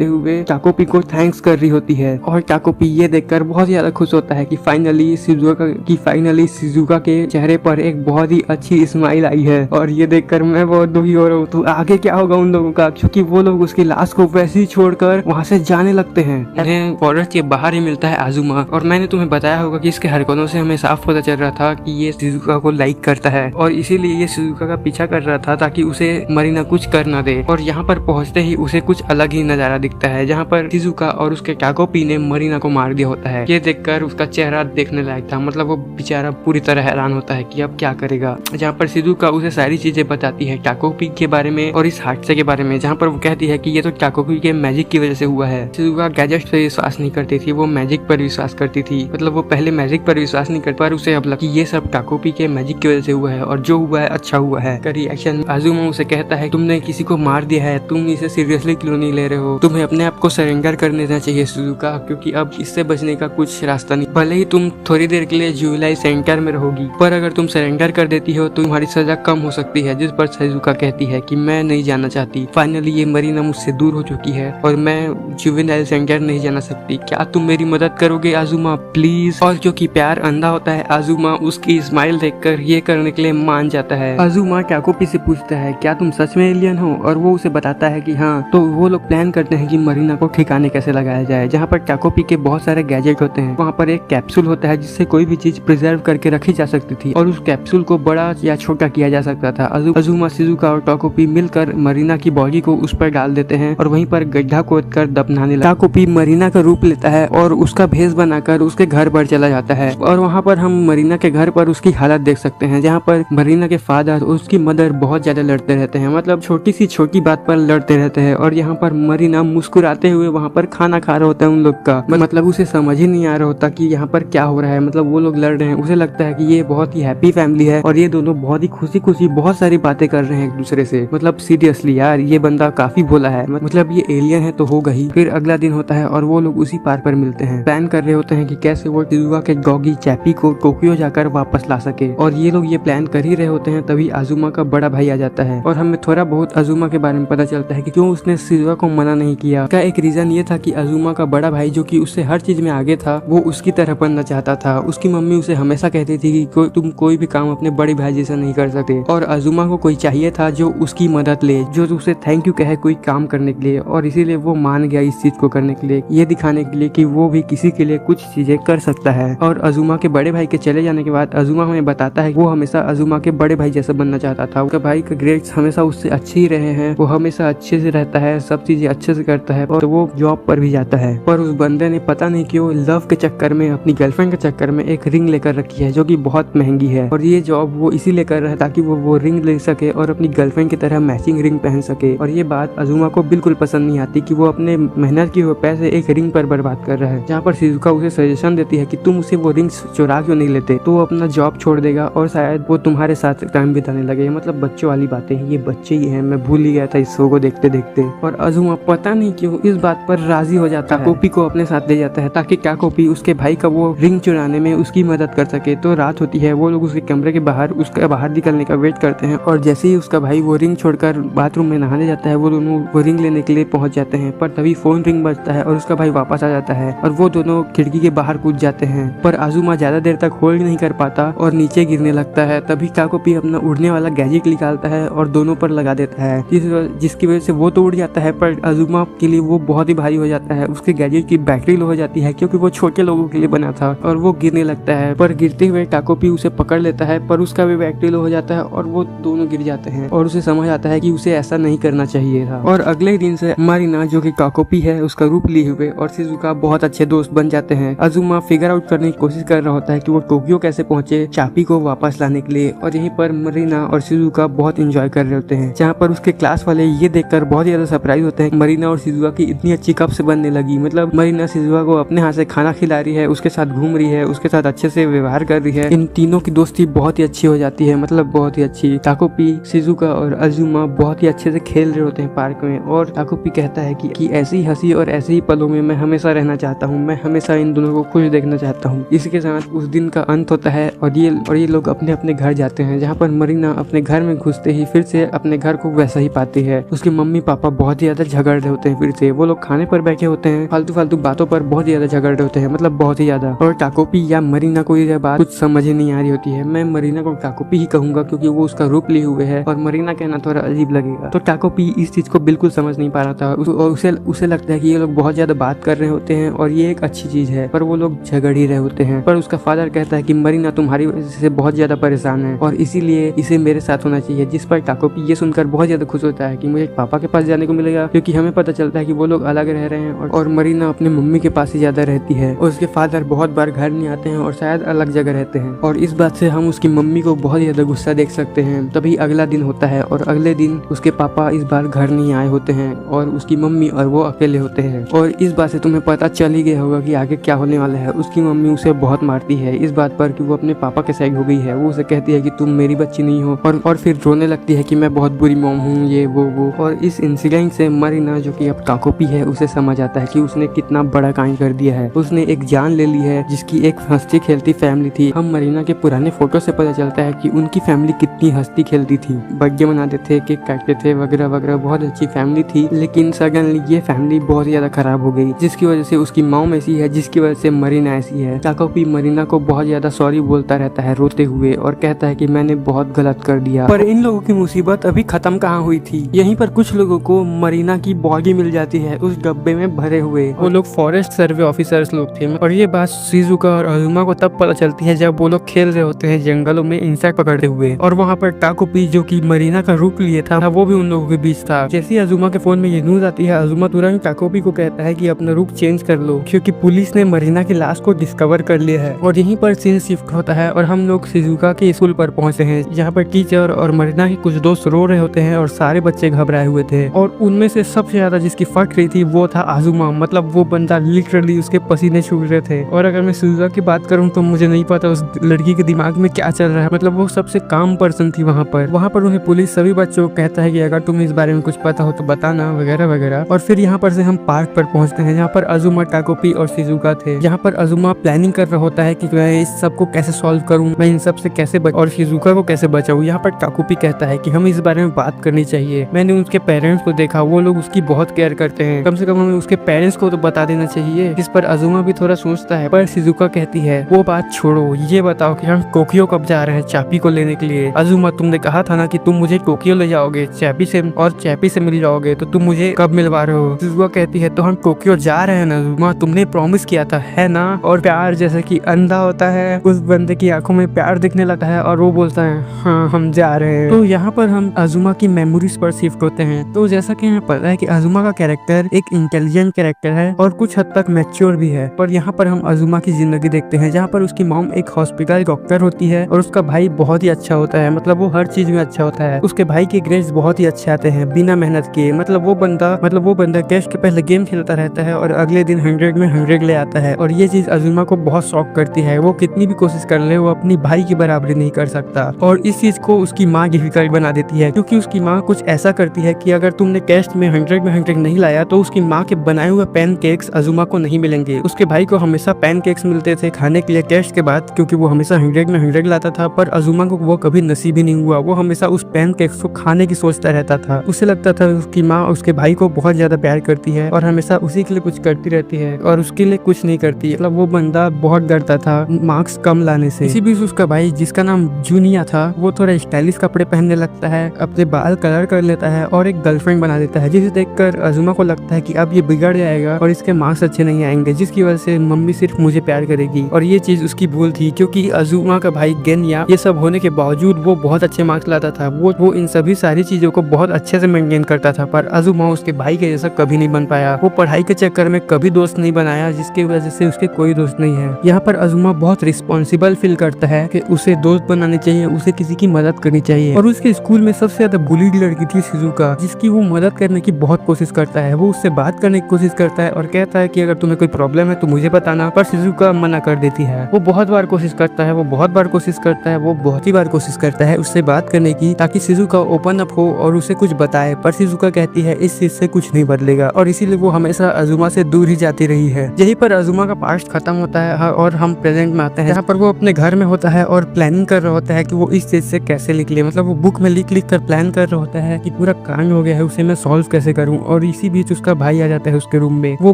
A: हुए टाकोपी को थैंक्स कर रही होती है। और टाकोपी ये देखकर बहुत ज्यादा खुश होता है कि फाइनली शिजुका के चेहरे पर एक बहुत ही अच्छी स्माइल आई है। और ये देखकर मैं बहुत दुखी हो रहा हूँ। तो आगे क्या होगा उन लोगों का, क्योंकि वो लोग उसकी लाश को वैसे ही छोड़कर वहाँ से जाने लगते हैं। उन्हें फॉरेस्ट के बाहर ही मिलता है आजुमा। और मैंने तुम्हें बताया होगा कि इसके हरकतों से हमें साफ पता चल रहा था कि ये शिजुका को लाइक करता है और इसीलिए ये शिजुका का पीछा कर रहा था ताकि उसे मरीना कुछ कर ना दे। और यहाँ पर पहुँचते ही उसे कुछ अलग ही नजारा दिखता है जहाँ पर शिजुका और उसके टाकोपी ने मरीना को मार दिया होता है। ये देखकर उसका चेहरा देखने लायक था, मतलब वो बेचारा पूरी तरह हैरान होता है कि अब क्या करेगा। जहाँ पर शिजुका उसे सारी चीजें बताती है टाकोपी के बारे में और इस हादसे के बारे में, जहाँ पर वो कहती है कि ये तो टाकोपी के मैजिक की वजह से हुआ है। शिजुका गैजेट पर विश्वास नहीं करती थी, वो मैजिक पर विश्वास करती थी। मतलब वो पहले मैजिक पर विश्वास नहीं कर, पर उसे अब लगा कि ये सब टाकोपी के मैजिक की वजह से हुआ है और जो हुआ है अच्छा हुआ है। का रिएक्शन आजुमा उसे कहता है तुमने किसी को मार दिया है, तुम इसे सीरियसली क्यों नहीं ले रहे हो, तुम्हें अपने आप को सरेंडर करने देना चाहिए शिजुका, क्योंकि अब इससे बचने का कुछ रास्ता नहीं। भले ही तुम थोड़ी देर के लिए जुलाई सेंटर में रहोगी, पर अगर तुम सरेंडर कर देती हो तो तुम्हारी सजा कम हो सकती है। जिस पर शिजुका कहती है कि मैं नहीं जाना चाहती, फाइनली ये मरीना मुझसे दूर हो चुकी है और मैं जुवेनाइल सेंटर नहीं जाना सकती, क्या तुम मेरी मदद करोगे आजुमा प्लीज। और क्योंकि प्यार अंधा होता है, आजुमा उसकी स्माइल देखकर ये करने के लिए मान जाता है। आजुमा टाकोपी से पूछता है क्या तुम सच में एलियन हो, और वो उसे बताता है कि हाँ। तो वो लोग प्लान करते हैं कि मरीना को ठिकाने कैसे लगाया जाए। जहाँ पर टाकोपी के बहुत सारे गैजेट होते हैं, वहाँ पर एक कैप्सूल होता है जिससे कोई भी चीज प्रिजर्व करके रखी जा सकती थी और उस कैप्सूल को बड़ा या छोटा किया जा सकता था। आजुमा, शिजुका और टाकोपी मिलकर मरीना की बॉडी को उस पर डाल देते हैं और वहीं पर गड्ढा खोदकर दफनाने लगता है। टाकोपी मरीना का रूप लेता है और उसका भेष बनाकर उसके घर पर चला जाता है और वहाँ पर हम मरीना के घर पर उसकी हालत देख सकते हैं, जहाँ पर मरीना के फादर और उसकी मदर बहुत ज्यादा लड़ते रहते हैं। मतलब छोटी सी छोटी बात पर लड़ते रहते हैं और यहाँ पर मरीना मुस्कुराते हुए वहाँ पर खाना खा रहा होता है उन लोग का। मतलब उसे समझ ही नहीं आ रहा होता कि यहाँ पर क्या हो रहा है, मतलब वो लोग लड़ रहे हैं। उसे लगता है कि ये बहुत ही हैप्पी फैमिली है और ये दोनों बहुत ही खुशी खुशी बहुत सारी बातें कर रहे हैं एक दूसरे से। मतलब सीरियसली यार ये बंदा काफी भोला है, मतलब ये एलियन है तो होगा ही। फिर अगला दिन होता है और वो लोग उसी पार्क पर मिलते हैं, प्लान कर रहे होते हैं कि कैसे वो शिजुका के डॉगी चैपी को टोक्यो कर वापस ला सके। और ये लोग ये प्लान कर ही रहे होते हैं, तभी अजुमा का बड़ा भाई आ जाता है और हमें थोड़ा बहुत अजुमा के बारे में पता चलता है कि क्यों उसने शिजुका को मना नहीं किया। का एक रीजन ये था कि अजुमा का बड़ा भाई जो कि उससे हर चीज में आगे था, वो उसकी तरह बनना चाहता था। उसकी मम्मी उसे हमेशा कहती थी कि तुम कोई भी काम अपने बड़े भाई जैसा नहीं कर सकते, और अजुमा को कोई चाहिए था जो उसकी मदद ले, जो उसे थैंक यू कहे कोई काम करने के लिए, और इसीलिए वो मान गया इस चीज को करने के लिए, ये दिखाने के लिए कि वो भी किसी के लिए कुछ चीजें कर सकता है। और अजुमा के बड़े भाई के चले जाने के बाद अजुमा हमें बताता है वो हमेशा अजुमा के बड़े भाई जैसा बनना चाहता था। उसका भाई का ग्रेड्स हमेशा उससे अच्छे ही रहे हैं, वो हमेशा अच्छे से रहता है, सब चीजें अच्छे से करता है, और वो जॉब पर भी जाता है। पर उस बंदे ने पता नहीं क्यों लव के चक्कर में, अपनी गर्लफ्रेंड के चक्कर में एक रिंग लेकर रखी है जो कि बहुत महंगी है, और ये जॉब वो इसीलिए कर रहा है ताकि वो रिंग ले सके और अपनी गर्लफ्रेंड की तरह मैचिंग रिंग पहन सके। और ये बात अजुमा को बिल्कुल पसंद नहीं आती कि वो अपने मेहनत की हुए पैसे एक रिंग पर बर्बाद कर रहा है। जहाँ पर शिजुका उसे सजेशन देती है कि तुम उसे वो रिंग चुरा क्यों नहीं लेते, तो वो अपना जॉब छोड़ देगा और शायद वो तुम्हारे साथ टाइम बिताने लगे। मतलब बच्चों वाली बातें हैं, ये बच्चे ही हैं, मैं भूल ही गया था इस शो को देखते देखते। और अजुमा पता नहीं क्यों इस बात पर राजी हो जाता है, काकोपी को अपने साथ ले जाता है ताकि काकोपी उसके भाई का वो रिंग चुराने में उसकी मदद कर सके। तो रात होती है, वो लोग उसके कमरे के बाहर उसका बाहर निकलने का वेट करते हैं, और जैसे ही उसका भाई वो रिंग छोड़कर बाथरूम में नहाने जाता है, वो दोनों वो रिंग लेने के लिए पहुंच जाते हैं। पर तभी फोन रिंग बजता है और उसका भाई वापस आ जाता है और वो दोनों खिड़की के बाहर कूद जाते हैं। पर अजुमा ज्यादा देर तक होल्ड नहीं कर पाता और नीचे गिरने लगता है। तभी काकोपी अपना उड़ने वाला गैजेट निकालता है और दोनों पर लगा देता है, जिसकी वजह से वो तो उड़ जाता है, पर अजुमा के लिए वो बहुत ही भारी हो जाता है। उसके गैजेट की बैटरी लो हो जाती है क्योंकि वो छोटे लोगों के लिए बना था, और वो गिरने लगता है। पर गिरते हुए काकोपी उसे पकड़ लेता है, पर उसका भी बैटरी लो हो जाता है और वो दोनों गिर जाते हैं, और उसे समझ आता है कि उसे ऐसा नहीं करना चाहिए था। और अगले दिन से मारिना जो कि काकोपी है उसका रूप लिए हुए और शिजुका बहुत अच्छे दोस्त बन जाते हैं। अजुमा फिगर आउट करने की कोशिश कर रहा होता है कि वो टोक्यो कैसे पहुंचे चापी को वापस लाने के लिए, और यहीं पर मरीना और शिजुका बहुत एंजॉय कर रहे होते हैं। जहाँ पर उसके क्लास वाले ये देखकर बहुत ज्यादा सरप्राइज होते हैं मरीना और शिजुका की इतनी अच्छी कब से बनने लगी। मतलब मरीना शिजुका को अपने हाथ से खाना खिला रही है, उसके साथ घूम रही है, उसके साथ अच्छे से व्यवहार कर रही है। इन तीनों की दोस्ती बहुत ही अच्छी हो जाती है, मतलब बहुत ही अच्छी। काकोपी, शिजुका और अजुमा बहुत ही अच्छे से खेल रहे होते हैं पार्क में, और काकोपी कहता है कि ऐसी ही हंसी और ऐसे ही पलों में मैं हमेशा रहना चाहता हूँ, मैं हमेशा इन दोनों को खुश देखना चाहता हूँ। इसके साथ उस दिन का अंत होता है और ये लोग अपने अपने घर जाते हैं, जहाँ पर मरीना अपने घर में घुसते ही फिर से अपने घर को वैसा ही पाती है। उसके मम्मी पापा बहुत ही ज्यादा झगड़ रहे होते हैं, फिर से वो लोग खाने पर बैठे होते हैं, फालतू फालतू बातों पर बहुत ज्यादा झगड़ रहे होते हैं, मतलब बहुत ही ज्यादा। और काकोपी या मरीना को ये बात कुछ समझ ही नहीं आ रही होती है। मैं मरीना को काकोपी ही कहूंगा क्योंकि वो उसका रूप लिए हुए है, और मरीना कहना थोड़ा अजीब लगेगा। तो काकोपी इस चीज को बिल्कुल समझ नहीं पा रहा था, और उसे लगता है कि ये लोग बहुत ज्यादा बात कर रहे होते हैं और ये एक अच्छी चीज है, पर वो लोग झगड़ ही रहे होते हैं। पर उसका फादर कहता है कि मरीना तुम्हारी वजह से बहुत ज्यादा परेशान है और इसीलिए इसे मेरे साथ होना चाहिए, जिस पर काकोपी ये सुनकर बहुत ज्यादा खुश होता है कि मुझे पापा के पास जाने को मिलेगा, क्योंकि हमें पता चलता है कि वो लोग अलग रह रहे हैं और मरीना अपने मम्मी के पास ही ज्यादा रहती है, और उसके फादर बहुत बार घर नहीं आते हैं और शायद अलग जगह रहते हैं, और इस बात से हम उसकी मम्मी को बहुत ज्यादा गुस्सा देख सकते हैं। तभी अगला दिन होता है और अगले दिन उसके पापा इस बार घर नहीं आए होते हैं और उसकी मम्मी और वो अकेले होते हैं, और इस बात से तुम्हें पता चल ही गया होगा कि आगे क्या होने वाला है। उसकी मम्मी उसे बहुत मारती है इस बात पर कि वो अपने पापा के साइड हो गई है। वो उसे कहती है कि तुम मेरी बच्ची नहीं हो, और फिर रोने लगती है कि मैं बहुत बुरी मॉम हूँ, ये वो। और इस इंसिडेंट से मरीना जो कि अब काकोपी है उसे समझ आता है कि उसने कितना बड़ा कांड कर दिया है। उसने एक जान ले ली है जिसकी एक हंसती खेलती फैमिली थी। हम मरीना के पुराने फोटो से पता चलता है कि उनकी फैमिली कितनी हंसती खेलती थी, बर्थडे मनाते थे, केक काटते थे वगैरह वगैरह, बहुत अच्छी फैमिली थी। लेकिन सडनली ये फैमिली बहुत ज्यादा खराब हो गई, जिसकी वजह से उसकी मॉम ऐसी है, जिसकी वजह से मरीना ऐसी है। काकोपी मरीना को बहुत ज्यादा सॉरी बोलता रहता है रोते हुए, और कहता है कि मैंने बहुत गलत कर दिया। पर इन लोगों की मुसीबत अभी खत्म कहाँ हुई थी। यहीं पर कुछ लोगों को मरीना की बॉडी मिल जाती है उस डब्बे में भरे हुए। वो लोग फॉरेस्ट सर्वे ऑफिसर्स लोग थे, और ये बात शिजुका और अजुमा को तब पता चलती है जब वो लोग खेल रहे होते हैं जंगलों में इंसेक्ट पकड़ते हुए, और वहाँ पर काकोपी जो कि मरीना का रूप लिए था वो भी उन लोगों के बीच था। जैसे अजुमा के फोन में ये न्यूज आती है, अजुमा तुरंत काकोपी को कहता है कि अपना रूप चेंज कर लो, क्योंकि पुलिस ने मरीना की लाश को डिस्कवर कर लिया है। और यहीं पर सीन शिफ्ट होता है और हम लोग शिजुका के स्कूल पर पहुंचे हैं, जहाँ पर टीचर और मरीना के कुछ दोस्त रो रहे होते हैं और सारे बच्चे घबराए हुए थे, और उनमें से सबसे ज्यादा जिसकी फट रही थी वो था अजुमा। मतलब वो बंदा लिटरली उसके पसीने छूट रहे थे। और अगर मैं शिजुका की बात करूँ तो मुझे नहीं पता उस लड़की के दिमाग में क्या चल रहा है, मतलब वो सबसे काम पर्सन थी वहाँ पर उन्हें पुलिस सभी बच्चों को कहता है कि अगर तुम्हें इस बारे में कुछ पता हो तो बताना वगैरह वगैरह। और फिर यहाँ पर से हम पार्क पर पहुंचते हैं, जहाँ पर अजुमा, काकोपी और शिजुका थे। जहाँ पर अजुमा प्लानिंग कर रहा होता है कि मैं इस सब को कैसे सॉल्व करूँ, मैं इन सब से कैसे और शिजुका को कैसे बचाऊँ। यहाँ पर टाकुपी कहता है कि हम इस बारे में बात करनी चाहिए। मैंने उसके पेरेंट्स को देखा, वो लोग उसकी बहुत केयर करते हैं, कम से कम हमें उसके पेरेंट्स को तो बता देना चाहिए। इस पर अजुमा भी थोड़ा सोचता है, पर शिजुका कहती है वो बात छोड़ो, ये बताओ कि हम टोक्यो कब जा रहे हैं चाबी को लेने के लिए। अजुमा, तुमने कहा था ना कि तुम मुझे टोक्यो ले जाओगे चाबी से और चाबी से मिल जाओगे, तो तुम मुझे कब मिलवा रहे हो। शिजुका कहती है तो हम टोक्यो जा रहे हैं ना अजुमा, तुमने प्रॉमिस किया था, है ना। और प्यार जैसे कि अंधा होता है, उस बंदे की आंखों में प्यार दिखने लगता है और वो बोलता है हाँ हम जा रहे हैं। तो यहाँ पर हम अजुमा की मेमोरीज पर शिफ्ट होते हैं। तो जैसा कि हमें पता है कि अजुमा का कैरेक्टर एक इंटेलिजेंट कैरेक्टर है और कुछ हद तक मैच्योर भी है। पर यहाँ पर हम अजुमा की जिंदगी देखते हैं, जहाँ पर उसकी मॉम एक हॉस्पिटल डॉक्टर होती है और उसका भाई बहुत ही अच्छा होता है, मतलब वो हर चीज में अच्छा होता है। उसके भाई के ग्रेड्स बहुत ही अच्छे आते हैं बिना मेहनत किए। मतलब वो बंदा टेस्ट के पहले गेम खेलता रहता है और अगले दिन 100 में 100 ले आता है। और ये चीज अजुमा को बहुत शॉक करती है। वो कितनी भी कोशिश कर ले, वो अपनी भाई की बराबरी नहीं कर सकता। और इस चीज को उसकी माँ डिफिकल्ट बना देती है, क्योंकि उसकी माँ कुछ ऐसा करती है कि अगर तुमने टेस्ट में 100 नहीं लाया तो उसकी माँ के बनाए हुए पैनकेक्स अजुमा को नहीं मिलेंगे। उसके भाई को हमेशा पैनकेक्स मिलते थे खाने के लिए टेस्ट के बाद, क्योंकि वो हमेशा 100 में 100 लाता था। पर अजुमा को वो कभी नसीब ही नहीं हुआ। वो हमेशा उस पैनकेक्स को खाने की सोचता रहता था। उसे लगता था उसकी माँ उसके भाई को बहुत ज्यादा प्यार करती है और हमेशा उसी के लिए कुछ करती रहती है और उसके लिए कुछ नहीं करती। मतलब वो बंदा बहुत डरता था मार्क्स कम लाने से। इसी बीच उसका भाई, जिसका नाम जूनिया था, वो थोड़ा स्टाइलिश कपड़े पहनने लगता है, अपने बाल कलर कर लेता है और एक गर्लफ्रेंड बना देता है, जिसे देखकर अजुमा को लगता है कि अब ये बिगड़ जाएगा और इसके मार्क्स अच्छे नहीं आएंगे, जिसकी वजह से मम्मी सिर्फ मुझे प्यार करेगी। और ये चीज उसकी भूल थी, क्योंकि अजुमा का भाई गेन्या ये सब होने के बावजूद वो बहुत अच्छे मार्क्स लाता था। वो इन सभी सारी चीजों को बहुत अच्छे से मेंटेन करता था। पर अजुमा उसके भाई के जैसा कभी नहीं बन पाया। वो पढ़ाई के चक्कर में कभी दोस्त नहीं बनाया, जिसकी वजह से उसके कोई दोस्त नहीं है। यहाँ पर अजुमा बहुत रिस्पॉन्सिबल फील करता है कि उसे दोस्त बनाने चाहिए, उसे किसी की मदद करनी चाहिए। और उसके स्कूल में सबसे ज्यादा बुलीड लड़की थी शिजुका, जिसकी वो मदद करने की बहुत कोशिश करता है। वो उससे बात करने की कोशिश करता है और कहता है कि अगर तुम्हें कोई प्रॉब्लम है तो मुझे बताना, पर शिजुका मना कर देती है। वो बहुत बार कोशिश करता है, वो बहुत बार कोशिश करता है, वो बहुत ही बार कोशिश करता है उससे बात करने की, ताकि शिजुका ओपन अप हो और उसे कुछ बताए। पर शिजुका कहती है इस चीज से कुछ नहीं बदलेगा और इसीलिए वो हमेशा अजुमा से दूर ही जाती रही है। यही पर अजुमा का पास्ट खत्म होता है और हम प्रेजेंट में आते हैं, जहाँ पर वो अपने घर में होता है और प्लानिंग कर रहा होता है कि वो इस चीज से कैसे निकले। मतलब वो बुक में लिख कर प्लान कर रहा होता है कि पूरा कांड हो गया है, उसे मैं सॉल्व कैसे करूं। और इसी बीच उसका भाई आ जाता है उसके रूम में। वो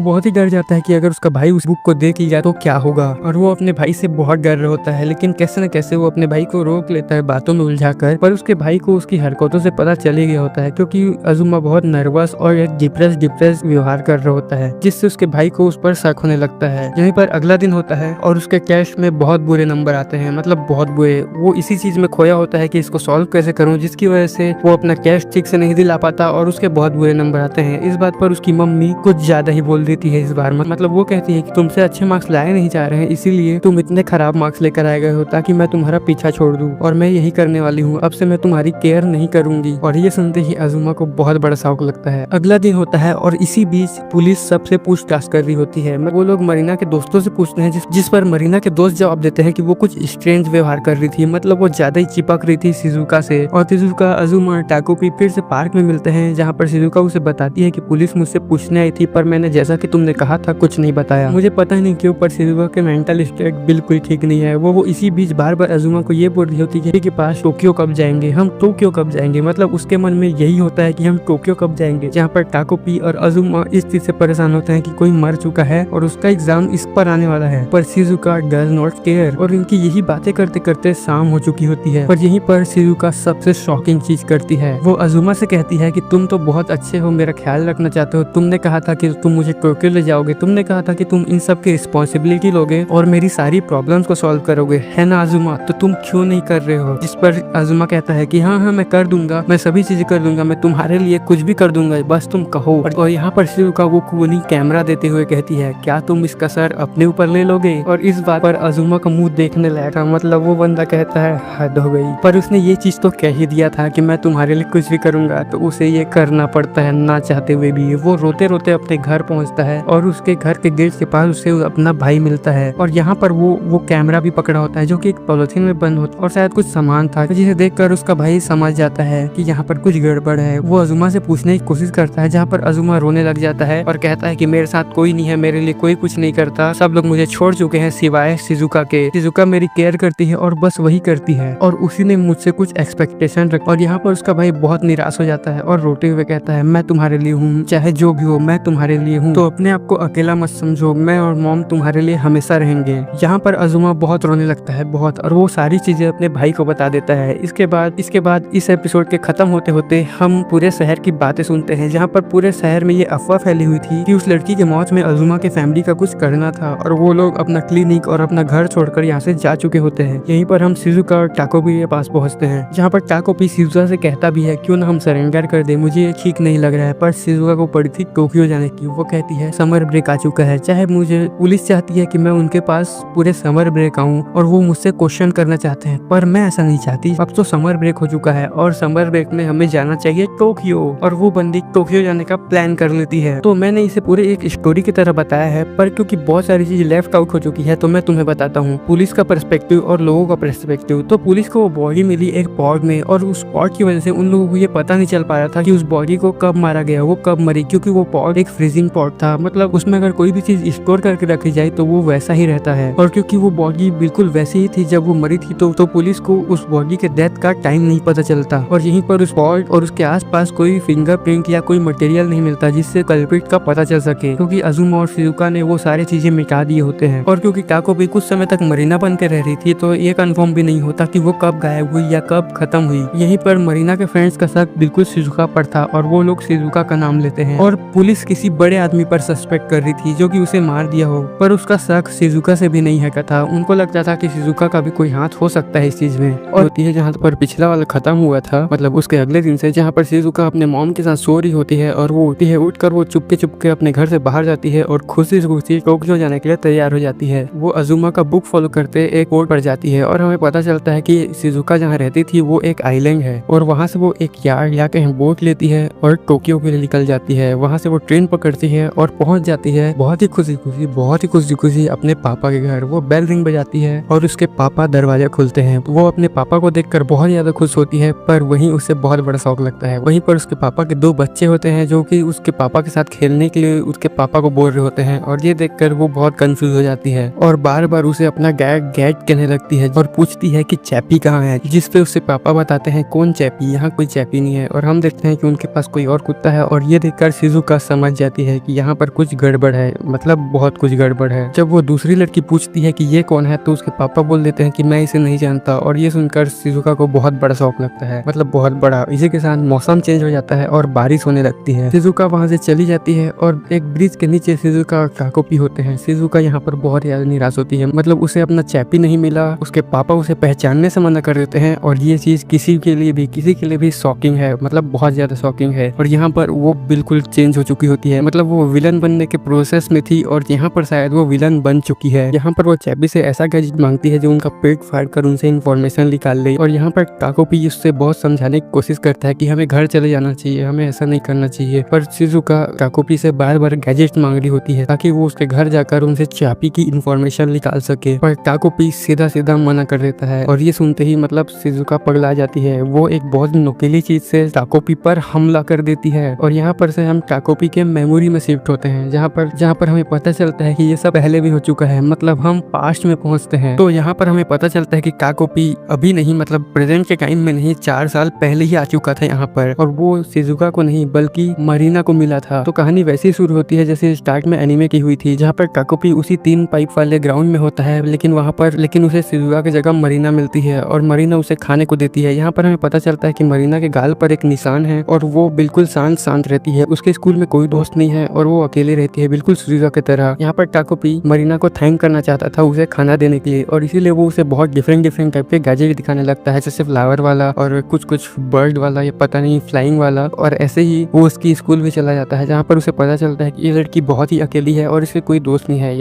A: बहुत ही डर जाता है कि अगर उसका भाई उस बुक को देख लिया तो क्या होगा, और वो अपने भाई से बहुत डर रहा होता है। लेकिन कैसे न कैसे वो अपने भाई को रोक लेता है बातों में उलझाकर। पर उसके भाई को उसकी हरकतों से पता चल ही गया होता है, क्योंकि अजुमा बहुत नर्वस और एक डिप्रेस व्यवहार कर रहा होता है, जिससे उसके भाई को उस पर शक होने लगता है। यहीं पर अगला दिन होता है और उसके टेस्ट में बहुत बुरे नंबर आते हैं, मतलब बहुत बुरे। वो इसी चीज में खोया होता है कि इसको सॉल्व कैसे करूं, जिसकी वजह से वो अपना टेस्ट ठीक से नहीं दिला पाता और उसके बहुत बुरे नंबर आते हैं। इस बात पर उसकी मम्मी कुछ ज्यादा ही बोल देती है इस बार। मतलब वो कहती है कि तुमसे अच्छे मार्क्स लाए नहीं जा रहे हैं, इसीलिए तुम इतने खराब मार्क्स लेकर आए गए हो ताकि मैं तुम्हारा पीछा छोड़ दूं, और मैं यही करने वाली हूँ। अब से मैं तुम्हारी केयर नहीं करूंगी। और ये सुनते ही अजुमा को बहुत बड़ा शौक लगता है। अगला दिन होता है और इसी बीच पुलिस सबसे पूछताछ कर रही होती है। वो लोग मरीना के दोस्तों से पूछते हैं, जिस पर मरीना के दोस्त जवाब देते हैं कि वो कुछ स्ट्रेंज व्यवहार कर रही थी। मतलब वो ज्यादा ही चिपक रही थी शिजुका से। और शिजुका, अजुमा और टाकुपी फिर से पार्क में मिलते हैं, जहाँ पर शिजुका उसे बताती है कि पुलिस मुझसे पूछने आई थी, पर मैंने जैसा कि तुमने कहा था कुछ नहीं बताया। मुझे पता नहीं क्यों, पर शिजुका के मेंटल स्टेट बिल्कुल ठीक नहीं है। वो इसी बीच बार बार अजुमा को ये बोल रही होती है कि पास टोक्यो कब जाएंगे, हम टोक्यो कब जाएंगे। मतलब उसके मन में यही होता है कि हम टोक्यो कब जाएंगे। जहाँ पर टाकुपी और अजुमा इस चीज से परेशान होते हैं कि कोई मर चुका है और उसका एग्जाम इस पर आने वाला है, पर शिजुका डज नॉट केयर। और इनकी यही बातें करते करते शाम हो चुकी होती है। पर यहीं पर शिजुका सबसे शॉकिंग चीज करती है। वो अजुमा से कहती है कि तुम तो बहुत अच्छे हो, मेरा ख्याल रखना चाहते हो, तुमने कहा था कि तुम मुझे टोक्यो ले जाओगे, तुमने कहा था कि तुम इन सब की रिस्पॉन्सिबिलिटी लोगे और मेरी सारी प्रॉब्लम्स को सॉल्व करोगे, है ना अजुमा, तो तुम क्यों नहीं कर रहे हो। जिस पर अजुमा कहता है कि हाँ मैं कर दूंगा, मैं सभी चीजें कर दूंगा, मैं तुम्हारे लिए कुछ भी कर दूंगा, बस तुम कहो। और यहाँ पर शिजुका वो खूनी कैमरा देते हुए कहती है, क्या तुम इसका सर अपने ऊपर ले लोगे। और इस बात पर अजुमा का मुंह देखने लायक, मतलब वो बंदा कहता है हद हो गई। पर उसने ये चीज तो कह ही दिया था कि मैं तुम्हारे लिए कुछ भी करूंगा, तो उसे ये करना पड़ता है ना चाहते हुए भी। वो रोते रोते अपने घर पहुंचता है और उसके घर के गेट के पास उसे अपना भाई मिलता है। और यहाँ पर वो कैमरा भी पकड़ा होता है, जो कि एक पॉलिथीन में बंद होता है और शायद कुछ सामान था, जिसे देखकर उसका भाई समझ जाता है कि यहाँ पर कुछ गड़बड़ है। वो अजुमा से पूछने की कोशिश करता है, जहाँ पर अजुमा रोने लग जाता है और कहता है कि मेरे साथ कोई नहीं है, मेरे लिए कोई कुछ नहीं करता, सब लोग मुझे छोड़ चुके हैं सिवाय शिजुका के शिजुका मेरी केयर करती है और बस वही करती है और उसी ने मुझसे कुछ एक्सपेक्टेशन रख। और यहाँ पर उसका भाई बहुत निराश हो जाता है और रोते हुए कहता है मैं तुम्हारे लिए हूँ, चाहे जो भी हो मैं तुम्हारे लिए हूँ, तो अपने आप को अकेला मत समझो, मैं और मॉम तुम्हारे लिए हमेशा रहेंगे। यहाँ पर अजुमा बहुत रोने लगता है बहुत, और वो सारी चीजें अपने भाई को बता देता है। इसके बाद इस एपिसोड के खत्म होते होते हम पूरे शहर की बातें सुनते हैं, जहाँ पर पूरे शहर में ये अफवाह फैली हुई थी कि उस लड़की के मौत में अजुमा के फैमिली का कुछ करना था और वो लोग अपना क्लिनिक और अपना घर छोड़कर यहाँ से जा चुके होते हैं। यहीं पर हम शिजुका और टाकोपी के पास पहुंचते हैं, जहाँ पर टाकोपी शिजुका से कहता भी है क्यों ना हम सरेंडर कर दे, मुझे ये ठीक नहीं लग रहा है। पर शिजुका को पड़ी थी टोक्यो जाने की। वो कहती है समर ब्रेक आ चुका है, चाहे मुझे पुलिस चाहती है कि मैं उनके पास पूरे समर ब्रेक आऊँ और वो मुझसे क्वेश्चन करना चाहते हैं, पर मैं ऐसा नहीं चाहती। अब तो समर ब्रेक हो चुका है और समर ब्रेक में हमें जाना चाहिए टोक्यो, और वो बंदी टोक्यो जाने का प्लान कर लेती है। तो मैंने इसे पूरे एक स्टोरी की तरह बताया है, पर क्योंकि बहुत सारी चीज लेफ्ट आउट हो चुकी है तो मैं तुम्हें बताता हूँ पुलिस का पर्सपेक्टिव और लोगों का पर्सपेक्टिव। तो पुलिस को वो बॉडी मिली एक पॉड में, और उस पॉड की वजह से उन लोगों को ये पता नहीं चल पा रहा था कि उस बॉडी को कब मारा गया, वो कब मरी, क्योंकि वो पॉड एक फ्रीजिंग पॉड था। मतलब उसमें अगर कोई भी चीज स्टोर करके रखी जाए तो वो वैसा ही रहता है, और क्योंकि वो बॉडी बिल्कुल वैसी ही थी जब वो मरी थी तो पुलिस को उस बॉडी के डेथ का टाइम नहीं पता चलता। और यहीं पर उस पॉड और उसके आसपास कोई फिंगरप्रिंट या कोई मटेरियल नहीं मिलता जिससे कल्प्रिट का पता चल सके, क्योंकि अजुमा और शिजुका ने वो सारी चीजें मिटा दिए होते हैं। और क्योंकि टाको भी कुछ समय तक मरीना बन के रह रही थी तो ये कंफर्म भी नहीं होता कि वो कब गायब हुई या कब खत्म हुई। यहीं पर मरीना के फ्रेंड्स का शक बिल्कुल शिजुका पर था और वो लोग शिजुका का नाम लेते हैं, और पुलिस किसी बड़े आदमी पर सस्पेक्ट कर रही थी जो कि उसे मार दिया हो, पर उसका शक शिजुका से भी नहीं हटा था। उनको लगता था कि शिजुका का भी कोई हाथ हो सकता है इस चीज में। और होती है जहाँ पर पिछला वाला खत्म हुआ था, मतलब उसके अगले दिन से, जहाँ पर शिजुका अपने मॉम के साथ सो रही होती है और वो उठती है, उठकर वो चुपके अपने घर से बाहर जाती है और खुशी से टोक्यो जाने के लिए तैयार हो जाती है। वो अजुमा का बुक फॉलो करते एक पोर्ट पर जाती है और हमें पता चलता है कि शिजुका जहाँ रहती थी वो एक आइलैंड है, और वहाँ से वो एक यार्ड या कहीं बोट लेती है और टोक्यो के लिए निकल जाती है। वहाँ से वो ट्रेन पकड़ती है और पहुंच जाती है बहुत ही खुशी अपने पापा के घर। वो बेल रिंग बजाती है और उसके पापा दरवाजा खोलते हैं। वो अपने पापा को देखकर बहुत ज्यादा खुश होती है, पर वहीं उसे बहुत बड़ा शौक लगता है। वहीं पर उसके पापा के दो बच्चे होते हैं जो कि उसके पापा के साथ खेलने के लिए उसके पापा को बोल रहे होते हैं, और ये देखकर वो बहुत कंफ्यूज हो जाती है और बार बार उसे अपना गैट कहने लगती है और पूछती है कि चैपी कहाँ है, जिस पे उससे पापा बताते हैं कौन चैपी, यहाँ कोई चैपी नहीं है। और हम देखते हैं कि उनके पास कोई और कुत्ता है, और ये देखकर शिजुका समझ जाती है कि यहाँ पर कुछ गड़बड़ है, मतलब बहुत कुछ गड़बड़ है। जब वो दूसरी लड़की पूछती है कि ये कौन है तो उसके पापा बोल देते हैं कि मैं इसे नहीं जानता, और ये सुनकर शिजुका को बहुत बड़ा शौक लगता है, मतलब बहुत बड़ा। इसी के साथ मौसम चेंज हो जाता है और बारिश होने लगती है। शिजुका वहाँ से चली जाती है और एक ब्रिज के नीचे शिजुका और टाकोपी होते हैं। शिजुका यहाँ पर बहुत ज्यादा निराश होती है, मतलब उसे अपना चैपी नहीं मिला, उसके पापा उसे पहचानने से मना कर देते हैं, और ये चीज किसी के लिए भी शॉकिंग है, मतलब बहुत ज्यादा शॉकिंग है। और यहाँ पर वो बिल्कुल चेंज हो चुकी होती है, मतलब वो विलन बनने के प्रोसेस में थी और यहाँ पर शायद वो विलन बन चुकी है। यहाँ पर वो चैपी से ऐसा गैजेट मांगती है जो उनका पेट फाड़ कर उनसे इन्फॉर्मेशन निकाल ले, और यहाँ पर टाकोपी उससे बहुत समझाने की कोशिश करता है कि हमें घर चले जाना चाहिए, हमें ऐसा नहीं करना चाहिए। पर शिजुका टाकोपी से बार बार गैजेट मांग रही होती है ताकि वो उसके घर जाकर उनसे चापी की इन्फॉर्मेशन निकाल सके, पर टाकोपी सीधा मना कर देता है। और ये सुनते ही मतलब शिजुका पगला जाती है। वो एक बहुत नुकीली चीज से टाकोपी पर हमला कर देती है, और यहाँ पर से हम टाकोपी के मेमोरी में शिफ्ट होते हैं, जहाँ पर हमें पता चलता है कि ये सब पहले भी हो चुका है, मतलब हम पास्ट में पहुंचते हैं। तो यहाँ पर हमें पता चलता है कि टाकोपी अभी नहीं, मतलब प्रेजेंट के टाइम में नहीं, 4 साल पहले ही आ चुका था यहाँ पर, और वो शिजुका को नहीं बल्कि मरीना को मिला था। तो कहानी वैसी शुरू होती है जैसे स्टार्ट में एनीमे की हुई थी, जहाँ पर टाकोपी उसी 3 पाइप वाले ग्राउंड में होता है, लेकिन उसे शिजुका की जगह मरीना मिलती है और मरीना उसे खाने को देती है। यहाँ पर हमें पता चलता है कि मरीना के गाल पर एक निशान है और वो बिल्कुल शांत रहती है। उसके स्कूल में कोई दोस्त नहीं है और वो अकेले रहती है, बिल्कुल शिजुका की तरह। यहाँ पर टाकोपी मरीना को थैंक करना चाहता था उसे खाना देने के लिए, और इसीलिए वो उसे बहुत डिफरेंट टाइप के गैजेट दिखाने लगता है, जैसे फ्लावर वाला और कुछ बर्ड वाला, या पता नहीं फ्लाइंग वाला। और ऐसे ही वो उसकी स्कूल भी चला जाता है, जहाँ पर उसे पता चलता है कि ये लड़की बहुत ही अकेली है और इसके कोई दोस्त नहीं है।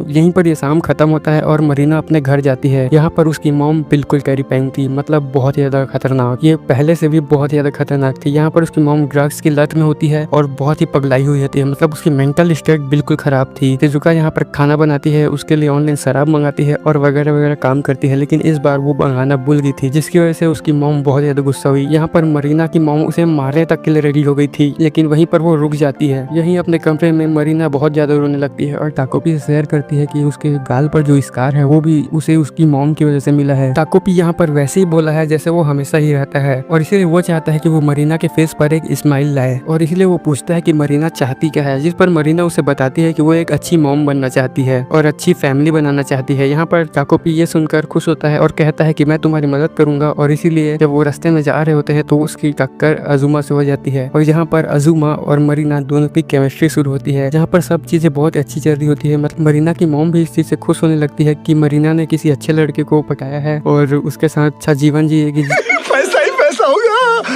A: यहीं पर ये शाम खत्म होता है और मरीना अपने घर जाती है। यहाँ पर उसकी मॉम बिल्कुल टेरिफाइंग थी, मतलब बहुत ज्यादा खतरनाक, ये पहले से भी बहुत ज्यादा खतरनाक थी। यहाँ पर उसकी मॉम ड्रग्स की लत में होती है और बहुत ही पगलाई हुई होती है, मतलब उसकी मेंटल स्टेट बिल्कुल खराब थी। शिजुका यहाँ पर खाना बनाती है, उसके लिए ऑनलाइन शराब मंगाती है और वगैरह काम करती है, लेकिन इस बार वो मंगाना भूल गई थी, जिसकी वजह से उसकी मॉम बहुत ज्यादा गुस्सा हुई। यहाँ पर मरीना की मॉम उसे मारने तक के लिए रेडी हो गई थी, लेकिन वहीं पर वो रुक जाती है। यहीं अपने कमरे में मरीना बहुत ज्यादा रोने लगती है और टाकोपी से शेयर करती है कि उसके गाल पर जो स्कार है वो भी उसे उसकी मॉम की वजह से मिला है। टाकोपी यहाँ पर वैसे ही बोला है जैसे वो हमेशा ही रहता है और इसीलिए वो चाहता है कि वो मरीना के फेस पर एक स्माइल लाए और इसलिए वो पूछता है कि मरीना चाहती क्या है, जिस पर मरीना उसे बताती है कि वो एक अच्छी मॉम बनना चाहती है और अच्छी फैमिली बनाना चाहती है। यहाँ पर टाकोपी ये सुनकर खुश होता है और कहता है कि मैं तुम्हारी मदद करूंगा और इसीलिए जब वो रास्ते में जा रहे होते हैं तो उसकी टक्कर अजुमा से हो जाती है और यहाँ पर अजुमा और मरीना दोनों की केमिस्ट्री शुरू होती है जहाँ पर सब चीजें बहुत अच्छी चल रही होती है। मतलब मरीना की मॉम भी इस चीज से खुश होने लगती है कि मरीना ने किसी अच्छे लड़के को पटाया है और उसके साथ अच्छा जीवन जिएगी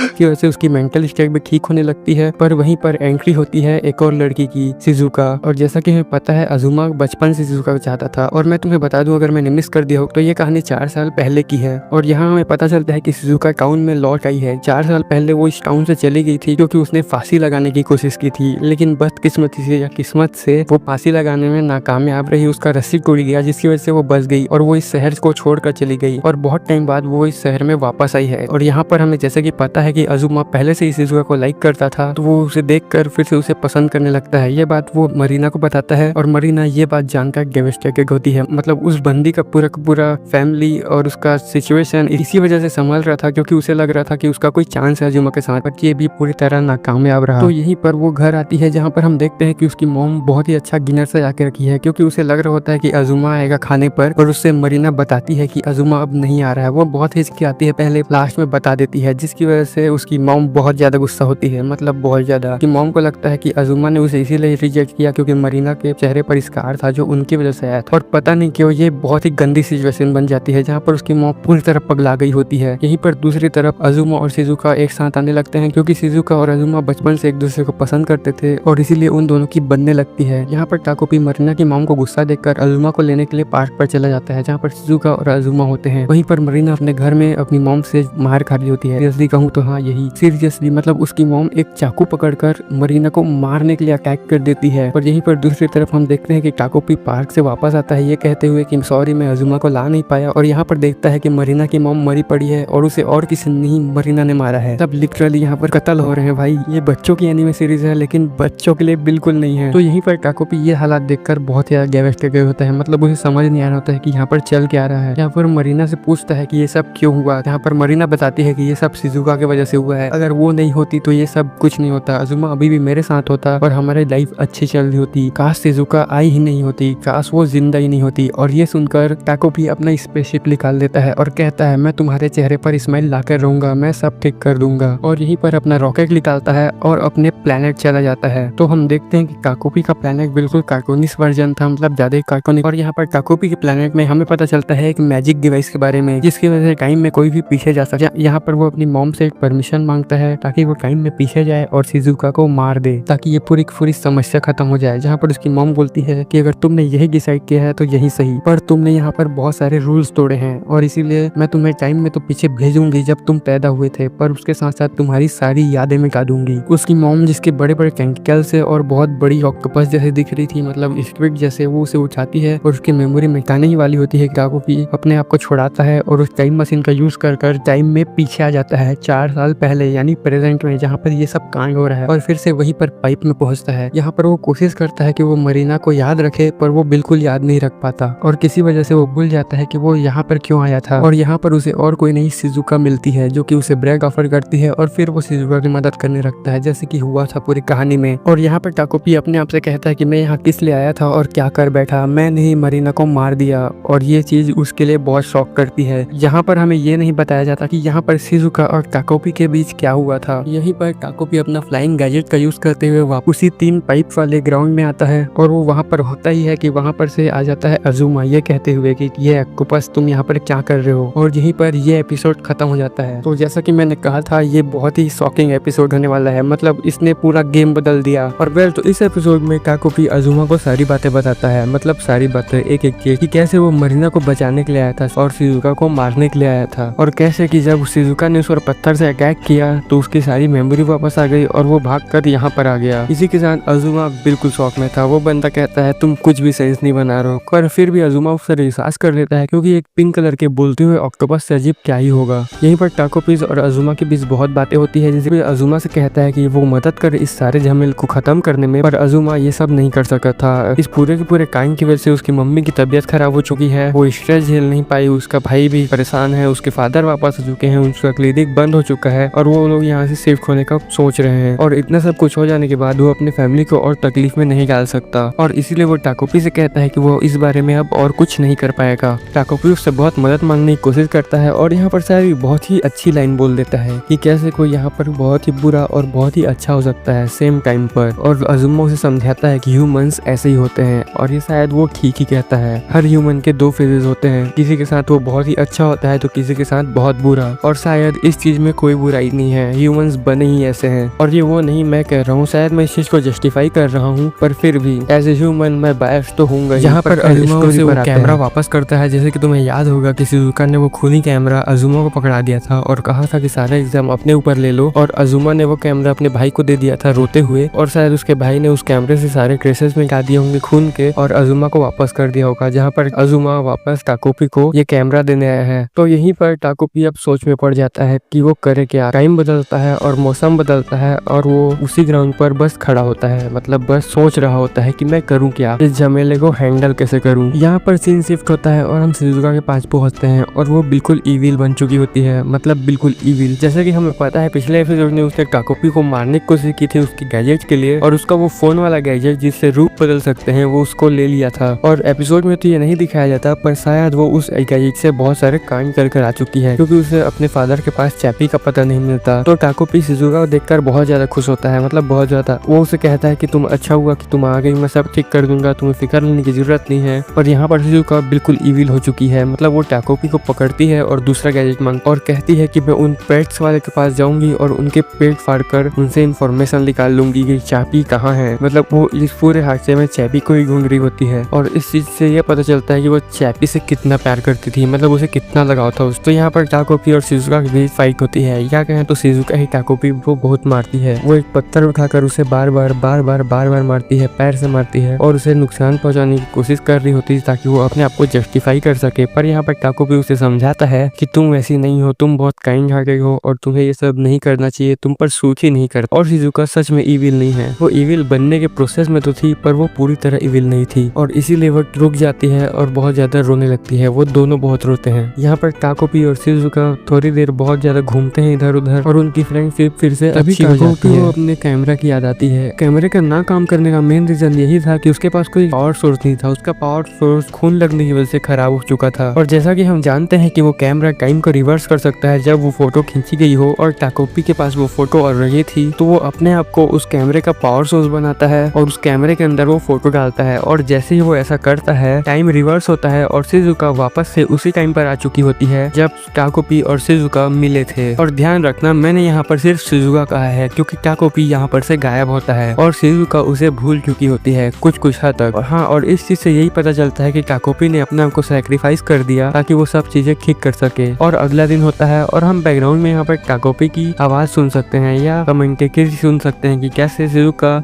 A: की वजह से उसकी मेंटल स्टेट भी ठीक होने लगती है। पर वहीं पर एंट्री होती है एक और लड़की की, शिजुका। और जैसा कि हमें पता है अजुमा बचपन से शिजुका को चाहता था और मैं तुम्हें बता दूं अगर मैंने मिस कर दिया हो तो ये कहानी 4 साल पहले की है और यहाँ हमें पता चलता है कि शिजुका टाउन में लौट आई है। 4 साल पहले वो इस टाउन से चली गई थी क्योंकि उसने फांसी लगाने की कोशिश की थी, लेकिन बदकिस्मती से या किस्मत से वो फांसी लगाने में नाकामयाब रही, उसका रस्सी टूट गया जिसकी वजह से वो बच गई और वो इस शहर को छोड़कर चली गई और बहुत टाइम बाद वो इस शहर में वापस आई है। और यहाँ पर हमें जैसे कि पता है कि अजुमा पहले से ही शिजुका को लाइक करता था तो वो उसे देखकर फिर से उसे पसंद करने लगता है। ये बात वो मरीना को बताता है और मरीना ये बात जानकर डेवास्टेटेड होती है। मतलब उस बंदी का पूरा फैमिली और उसका सिचुएशन इसी वजह से संभल रहा था क्योंकि उसे लग रहा था कि उसका कोई चांस है अजुमा के साथ, पर ये भी पूरी तरह नाकामयाब रहा। तो यहीं पर वो घर आती है जहाँ पर हम देखते हैं कि उसकी मॉम बहुत ही अच्छा डिनर सजा के रखी है क्योंकि उसे लग रहा होता है कि अजुमा आएगा खाने पर और उससे मरीना बताती है कि अजुमा अब नहीं आ रहा है। वो बहुत हिचकिचाती है, पहले लास्ट में बता देती है जिसकी वजह से उसकी मॉम बहुत ज्यादा गुस्सा होती है, मतलब बहुत ज्यादा। कि मॉम को लगता है कि अजुमा ने उसे इसीलिए रिजेक्ट किया क्योंकि मरीना के चेहरे पर स्कार था जो उनकी वजह से आया था और पता नहीं क्यों ये बहुत ही गंदी सिचुएशन बन जाती है जहाँ पर उसकी मॉम पूरी तरह पगला गई होती है। यहीं पर दूसरी तरफ अजुमा और शिजुका एक साथ आने लगते हैं क्योंकि शिजुका और अजुमा बचपन से एक दूसरे को पसंद करते थे और इसीलिए उन दोनों की बनने लगती है। यहाँ पर टाकोपी मरीना की मॉम को गुस्सा देखकर अजुमा को लेने के लिए पार्क पर चला जाता है जहाँ पर शिजुका और अजुमा होते हैं। वहीं पर मरीना अपने घर में अपनी मॉम से मार खा रही होती है। सीरियसली कहूँ तो हाँ यही सीरियसली, मतलब उसकी मॉम एक चाकू पकड़कर मरीना को मारने के लिए अटैक कर देती है। और यहीं पर दूसरी तरफ हम देखते हैं कि टाकोपी पार्क से वापस आता है ये कहते हुए कि सॉरी मैं अजुमा को ला नहीं पाया और यहाँ पर देखता है कि मरीना की मॉम मरी पड़ी है और उसे और किसी नहीं मरीना ने मारा है। तब लिटरली यहाँ पर कत्ल हो रहे हैं भाई। ये बच्चों की एनीमे सीरीज है लेकिन बच्चों के लिए बिल्कुल नहीं है। तो यहीं पर टाकोपी ये हालात देखकर बहुत ही डेवास्टेटेड होता है, मतलब उसे समझ नहीं आ रहा होता है कि यहाँ पर चल क्या रहा है। यहाँ पर मरीना से पूछता है कि ये सब क्यों हुआ। यहाँ पर मरीना बताती है कि ये सब शिजुका की वजह से हुआ है, अगर वो नहीं होती तो ये सब कुछ नहीं होता, अजुमा अभी भी मेरे साथ होता और हमारी लाइफ अच्छी चल रही होती, काश शिजुका आई ही नहीं होती, काश वो जिंदा ही नहीं होती। और ये सुनकर टाकोपी अपना स्पेसशिप निकाल देता है और कहता है मैं तुम्हारे चेहरे पर स्माइल लाकर रहूंगा, मैं सब ठीक कर दूंगा। और यहीं पर अपना रॉकेट निकालता है और अपने प्लेनेट चला जाता है। तो हम देखते हैं कि टाकोपी का प्लेनेट बिल्कुल कार्टूनिश वर्जन था, मतलब ज्यादा ही कार्टूनिक। और यहाँ पर टाकोपी के प्लेनेट में हमें पता चलता है एक मैजिक डिवाइस के बारे में जिसकी वजह से टाइम में कोई भी पीछे जा सकता है। यहाँ पर वो अपनी मॉम से एक परमिशन मांगता है ताकि वो टाइम में पीछे जाए और शिजुका को मार दे ताकि ये पूरी समस्या खत्म हो जाए। जहाँ पर उसकी मॉम बोलती है कि अगर तुमने यही डिसाइड किया है तो यही सही, पर तुमने यहाँ पर बहुत सारे रूल्स तोड़े हैं और इसीलिए मैं तुम्हें टाइम में तो पीछे भेजूंगी जब तुम पैदा हुए थे, पर उसके साथ साथ तुम्हारी सारी यादें मिटा दूंगी। उसकी मॉम जिसके बड़े बड़े टेंटिकल से और बहुत बड़ी ऑक्टोपस जैसे दिख रही थी, मतलब स्क्विड जैसे, वो उसे उठाती है और उसकी मेमोरी मिटाने ही वाली होती है। टाकोपी अपने आप को छुड़ाता है और उस टाइम मशीन का यूज कर टाइम में पीछे आ जाता है 4 साल पहले यानी प्रेजेंट में जहाँ पर ये सब कांड हो रहा है और फिर से वहीं पर पाइप में पहुंचता है। यहाँ पर वो कोशिश करता है कि वो मरीना को याद रखे पर वो बिल्कुल याद नहीं रख पाता और किसी वजह से वो भूल जाता है कि वो यहाँ पर क्यों आया था। और यहाँ पर उसे और कोई नहीं शिजुका मिलती है जो कि उसे ब्रेक ऑफर करती है और फिर वो शिजुका की मदद करने लगता है जैसे कि हुआ था पूरी कहानी में। और यहाँ पर टाकोपी अपने आप से कहता है कि मैं यहाँ किस लिए आया था और क्या कर बैठा, मैंने ही मरीना को मार दिया और ये चीज उसके लिए बहुत शॉक करती है। यहाँ पर हमें ये नहीं बताया जाता कि यहाँ पर शिजुका और टाकोपी के बीच क्या हुआ था। यहीं पर टाकोपी अपना फ्लाइंग गैजेट का यूज करते हुए वापस उसी 3 पाइप वाले ग्राउंड में आता है और वो वहाँ पर होता ही है कि वहाँ पर से आ जाता है अजुमा ये कहते हुए कि ये ऑक्टोपस तुम यहाँ पर क्या कर रहे हो। और यहीं पर ये एपिसोड खत्म हो जाता है। तो जैसा कि मैंने कहा था ये बहुत ही शॉकिंग एपिसोड होने वाला है, मतलब इसने पूरा गेम बदल दिया। और वेल तो इस एपिसोड में टाकोपी अजुमा को सारी बातें बताता है, मतलब सारी बातें एक एक की, कि कैसे वो मरीना को बचाने के लिए आया था और शिजुका को मारने के लिए आया था और कैसे कि जब शिजुका ने उस पर पत्थर से अटैक किया तो उसकी सारी मेमोरी वापस आ गई और वो भागकर यहाँ पर आ गया। इसी के साथ अजुमा बिल्कुल शॉक में था। वो बंदा कहता है तुम कुछ भी सेंस नहीं बना रहे हो, पर फिर भी अजुमा उससे एहसास कर लेता है क्योंकि एक पिंक कलर के बोलते हुए ऑक्टोपस से अजीब क्या ही होगा। यहीं पर टाको पीस और अजुमा के बीच बहुत बातें होती है, जिसमें अजुमा से कहता है कि वो मदद करे इस सारे झमेल को खत्म करने में, पर अजुमा ये सब नहीं कर सका था। इस पूरे के पूरे कांड की वजह से उसकी मम्मी की तबीयत खराब हो चुकी है, वो स्ट्रेस झेल नहीं पाई, उसका भाई भी परेशान है, उसके फादर वापस आ चुके हैं, उसका क्लिनिक बंद हो चुका है और वो लोग यहाँ से शिफ्ट होने का सोच रहे हैं। और इतना सब कुछ हो जाने के बाद वो अपने फैमिली को और तकलीफ में नहीं डाल सकता और इसीलिए वो टाकोपी से कहता है कि वो इस बारे में अब और कुछ नहीं कर पाएगा। टाकोपी उससे बहुत मदद मांगने की कोशिश करता है और यहाँ पर शायद बहुत ही अच्छी लाइन बोल देता है कि कैसे कोई यहाँ पर बहुत ही बुरा और बहुत ही अच्छा हो सकता है सेम टाइम पर। और अजुमा उसे समझाता है कि ह्यूमंस ऐसे ही होते हैं और ये शायद वो ठीक ही कहता है। हर ह्यूमन के दो फेजेस होते हैं, किसी के साथ वो बहुत ही अच्छा होता है तो किसी के साथ बहुत बुरा, और शायद इस चीज में कोई बुराई नहीं है, ह्यूमंस बने ही ऐसे हैं। और ये वो नहीं मैं कह रहा हूँ, शायद मैं इस चीज को जस्टिफाई कर रहा हूँ, पर फिर भी एज ए ह्यूमन मैं बायस तो हूँगा। यहाँ पर अजुमा उसे वो कैमरा वापस करता है। जैसे कि तुम्हें याद होगा कि शिजुका ने वो खूनी कैमरा अजुमा को पकड़ा दिया था और कहा था कि सारा एग्जाम अपने ऊपर ले लो, और अजुमा ने वो कैमरा अपने भाई को दे दिया था रोते हुए, और शायद उसके भाई ने उस कैमरे से सारे ट्रेसेस मिटा दिए होंगे खून के और अजुमा को वापस कर दिया होगा। जहाँ पर अजुमा वापस टाकोपी को ये कैमरा देने आया है। तो यहीं पर टाकोपी अब सोच में पड़ जाता है कि वो करे क्या। टाइम बदलता है और मौसम बदलता है और वो उसी ग्राउंड पर बस खड़ा होता है, मतलब बस सोच रहा होता है कि मैं करूँ क्या, इस झमेले को हैंडल कैसे करूँ। यहाँ पर सीन शिफ्ट होता है और हम शिजुका के पास पहुंचते हैं और वो बिल्कुल इविल बन चुकी होती है, मतलब बिल्कुल इविल। जैसे कि हमें पता है पिछले एपिसोड में उसने टाकोपी को मारने की कोशिश की थी उसकी गैजेट के लिए, और उसका वो फोन वाला गैजेट जिससे रूप बदल सकते हैं वो उसको ले लिया था। और एपिसोड में तो ये नहीं दिखाया जाता, पर शायद वो उस गैजेट से बहुत सारे कांड कर आ चुकी है क्योंकि उसे अपने फादर के पास चैपी का पता नहीं मिलता। तो टाकोपी शिजुका को देखकर बहुत ज्यादा खुश होता है, मतलब बहुत ज्यादा। वो उसे कहता है कि तुम अच्छा हुआ कि तुम आ गई, मैं सब ठीक कर दूंगा, तुम्हें फिक्र लेने की जरूरत नहीं है। पर यहाँ पर शिजुका बिल्कुल इविल हो चुकी है, मतलब वो टाकोपी को पकड़ती है और दूसरा गैजेट मांग और कहती है कि मैं उन पेट्स वाले के पास जाऊंगी और उनके पेट फाड़कर उनसे इंफॉर्मेशन निकाल लूंगी कि चैपी कहाँ है। मतलब वो इस पूरे हादसे में चैपी को ही ढूंढ रही होती है और इस चीज से ये पता चलता है कि वो चैपी से कितना प्यार करती थी, मतलब उसे कितना लगाव था उस। तो यहाँ पर टाकोपी और शिजुका के बीच फाइट होती है, या कहें तो शिजुका ही टाकोपी को बहुत मारती है। वो एक पत्थर उठाकर उसे बार बार मारती है, पैर से मारती है और उसे नुकसान पहुंचाने की कोशिश कर रही होती है ताकि वो अपने आप को जस्टिफाई कर सके। पर यहाँ पर टाकोपी उसे समझाता है कि तुम ऐसी नहीं हो, तुम बहुत काइंड हार्टेड हो और तुम्हें ये सब नहीं करना चाहिए, तुम पर सूख ही नहीं करता। और शिजुका सच में इविल नहीं है, वो इविल बनने के प्रोसेस में तो थी पर वो पूरी तरह इविल नहीं थी और इसीलिए वो रुक जाती है और बहुत ज्यादा रोने लगती है। वो दोनों बहुत रोते हैं। यहाँ पर टाकोपी और शिजुका थोड़ी देर बहुत ज्यादा घूमते हैं इधर उधर और उनकी फ्रेंडशिप फिर से अच्छी हो जाती है। अपने कैमरा की याद आती है। कैमरे का ना काम करने का मेन रीजन यही था कि उसके पास कोई पावर सोर्स नहीं था, उसका पावर सोर्स खून लगने की वजह से खराब हो चुका था। और जैसा कि हम जानते हैं कि वो कैमरा टाइम को रिवर्स कर सकता है, जब वो फोटो खींची गई हो और टाकोपी के पास वो फोटो और रही थी तो वो अपने आप को उस कैमरे का पावर सोर्स बनाता है और उस कैमरे के अंदर वो फोटो डालता है और जैसे ही वो ऐसा करता है टाइम रिवर्स होता है और शिजुका वापस से उसी टाइम पर आ चुकी होती है जब टाकोपी और शिजुका मिले थे। और ध्यान रखना मैंने यहाँ पर सिर्फ शिजुका कहा है क्योंकि टाकोपी यहाँ पर से गायब होता है और शिजुका उसे भूल चुकी होती है कुछ हद तक। हाँ, और इस चीज से यही पता चलता है कि टाकोपी ने अपने आप को सैक्रिफाइस कर दिया ताकि वो सब चीजें ठीक कर सके। और अगला दिन होता है और हम बैकग्राउंड में यहाँ पर टाकोपी की आवाज सुन सकते हैं या कमेंटेटरी सुन सकते हैं कि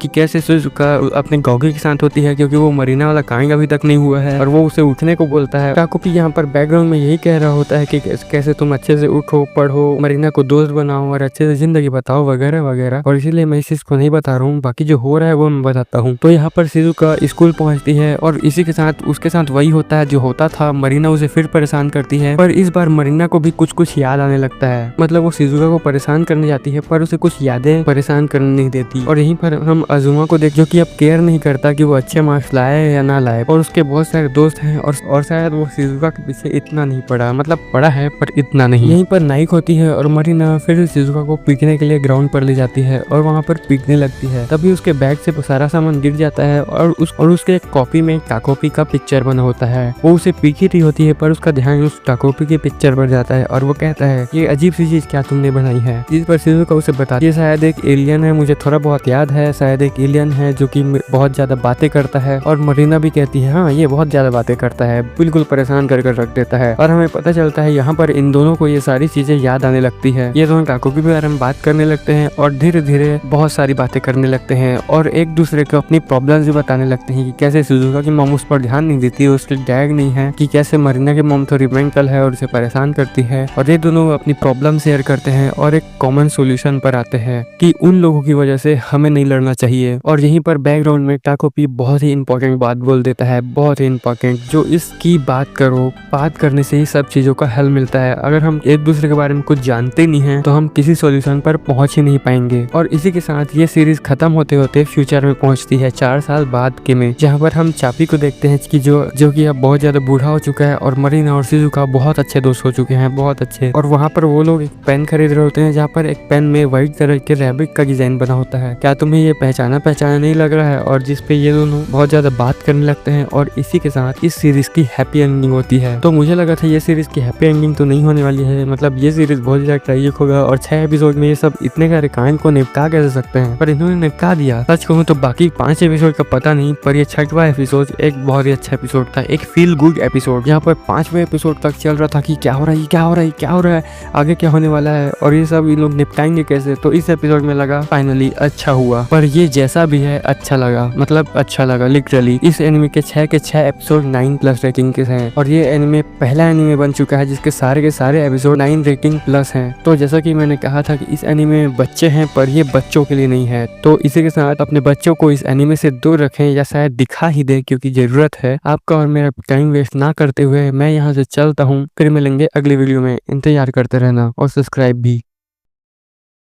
A: कैसे शिजुका अपने गौगी के साथ होती है क्योंकि वो मरीना वाला कांड अभी तक नहीं हुआ है और वो उसे उठने को बोलता है। टाकोपी यहाँ पर बैकग्राउंड में यही कह रहा होता है कि कैसे तुम अच्छे से उठो, पढ़ो, मरीना को दोस्त बनाओ और अच्छे से जिंदगी बताओ वगैरह वगैरह। और इसीलिए मैं इस चीज को नहीं बता रहा हूँ, बाकी जो हो रहा है वो मैं बताता हूँ। तो यहाँ पर शिजुका स्कूल पहुंचती है और इसी के साथ उसके साथ वही होता है जो होता था। मरीना उसे फिर परेशान करती है पर इस बार मरीना को भी कुछ याद आने लगता है, मतलब वो शिजुका को परेशान करने जाती है पर उसे कुछ यादें परेशान करने नहीं देती। और यहीं पर हम अजुमा को देख जो कि अब केयर नहीं करता कि वो अच्छे मार्क्स लाए या ना लाए और उसके बहुत सारे दोस्त हैं और शायद वो शिजुका के पीछे इतना नहीं पड़ा, मतलब पड़ा है पर इतना नहीं। यहीं पर नाइक होती है और मरीना फिर शिजुका को पीटने के लिए ग्राउंड पर ले जाती है और वहाँ पर पीटने लगती है। तभी उसके बैग से सारा सामान गिर जाता है और उसके कॉपी में टाकोपी का पिक्चर बना होता है। वो उसे पीट रही होती है पर उसका ध्यान उस टाकोपी के पिक्चर पर जाता है और वो कहता है ये अजीब सी चीज क्या तुमने बनाई है। जिस पर शिजुका उसे बताती है शायद एक एलियन है, मुझे थोड़ा बहुत याद है, शायद एक एलियन है जो कि बहुत ज्यादा बातें करता है। और मरीना भी कहती है हाँ ये बहुत ज्यादा बातें करता है, बिल्कुल परेशान कर रख देता है। और हमें पता चलता है यहाँ पर इन दोनों को ये सारी चीजें याद आने लगती है। ये दोनों टाकोपी के बारे में बात करने लगते हैं और धीरे धीरे बहुत सारी बातें करने लगते हैं और एक दूसरे को अपनी प्रॉब्लम्स भी बताने लगते हैं कि कैसे सुजुका की मॉम उस पर ध्यान नहीं देती, उसके डैड नहीं है, कि कैसे मरीना की मॉम थोड़ी मेंटल है और उसे परेशान करती है। और ये दोनों अपनी प्रॉब्लम शेयर करते हैं और एक कॉमन सोल्यूशन पर आते हैं कि उन लोगों की वजह से हमें नहीं लड़ना चाहिए। और यहीं पर बैकग्राउंड में टाकोपी बहुत ही इंपॉर्टेंट बात बोल देता है, बहुत ही इंपॉर्टेंट, जो इसकी बात करो, बात करने से ही सब चीजों का हल मिलता है। अगर हम एक दूसरे के बारे में कुछ जानते नहीं है तो हम किसी सॉल्यूशन पर पहुंच ही नहीं पाएंगे। और इसी के साथ ये सीरीज खत्म होते होते फ्यूचर में पहुंचती है 4 साल बाद के में, जहाँ पर हम चापी को देखते हैं कि जो कि अब बहुत ज्यादा बूढ़ा हो चुका है और मरीना और शिजुका बहुत अच्छे दोस्त हो चुके हैं, बहुत अच्छे। और वहाँ पर वो लोग एक पेन खरीद रहे होते हैं जहाँ पर एक पेन में व्हाइट कलर के रैबिट का डिजाइन बना होता है। क्या तुम्हें ये पहचाना नहीं लग रहा है? और जिसपे ये दोनों बहुत ज्यादा बात करने लगते हैं और इसी के साथ इस सीरीज की हैप्पी एंडिंग होती है। तो मुझे लगा था ये सीरीज की हैप्पी एंडिंग तो नहीं होने वाली है, मतलब ये सीरीज बहुत ज्यादा ट्रेजिक होगा और 6 एपिसोड में ये सब इतने सारे कांड को निपटा कैसे सकते हैं, पर इन्होंने निपटा दिया। सच कहूँ तो बाकी 5 एपिसोड का पता नहीं, पर ये 6वां एपिसोड एक बहुत ही अच्छा एपिसोड था, एक फील गुड एपिसोड, जहाँ पर 5वें एपिसोड तक चल रहा था कि क्या हो रहा है, क्या हो रहा है, क्या हो रहा है, आगे क्या होने वाला है और ये सब इन लोग निपटाएंगे कैसे। तो इस एपिसोड में लगा फाइनली अच्छा हुआ, पर ये जैसा भी है अच्छा लगा, मतलब अच्छा लगा लिटरली। इस एनिमे के 6 एपिसोड 9+ रेटिंग के हैं और ये एनिमे पहला एनिमे बन चुका है जिसके सारे के सारे एपिसोड 9 रेटिंग प्लस हैं। तो जैसा कि मैंने कहा था कि इस एनिमे में बच्चे हैं, पर ये बच्चों के लिए नहीं है। तो इसी के साथ अपने बच्चों को इस एनिमे से दूर रखें या शायद दिखा ही दे, क्योंकि जरूरत है। आपका और मेरा टाइम वेस्ट ना करते हुए मैं यहाँ से चलता हूँ, फिर मिलेंगे अगली वीडियो में। इंतजार करते रहना और सब्सक्राइब भी।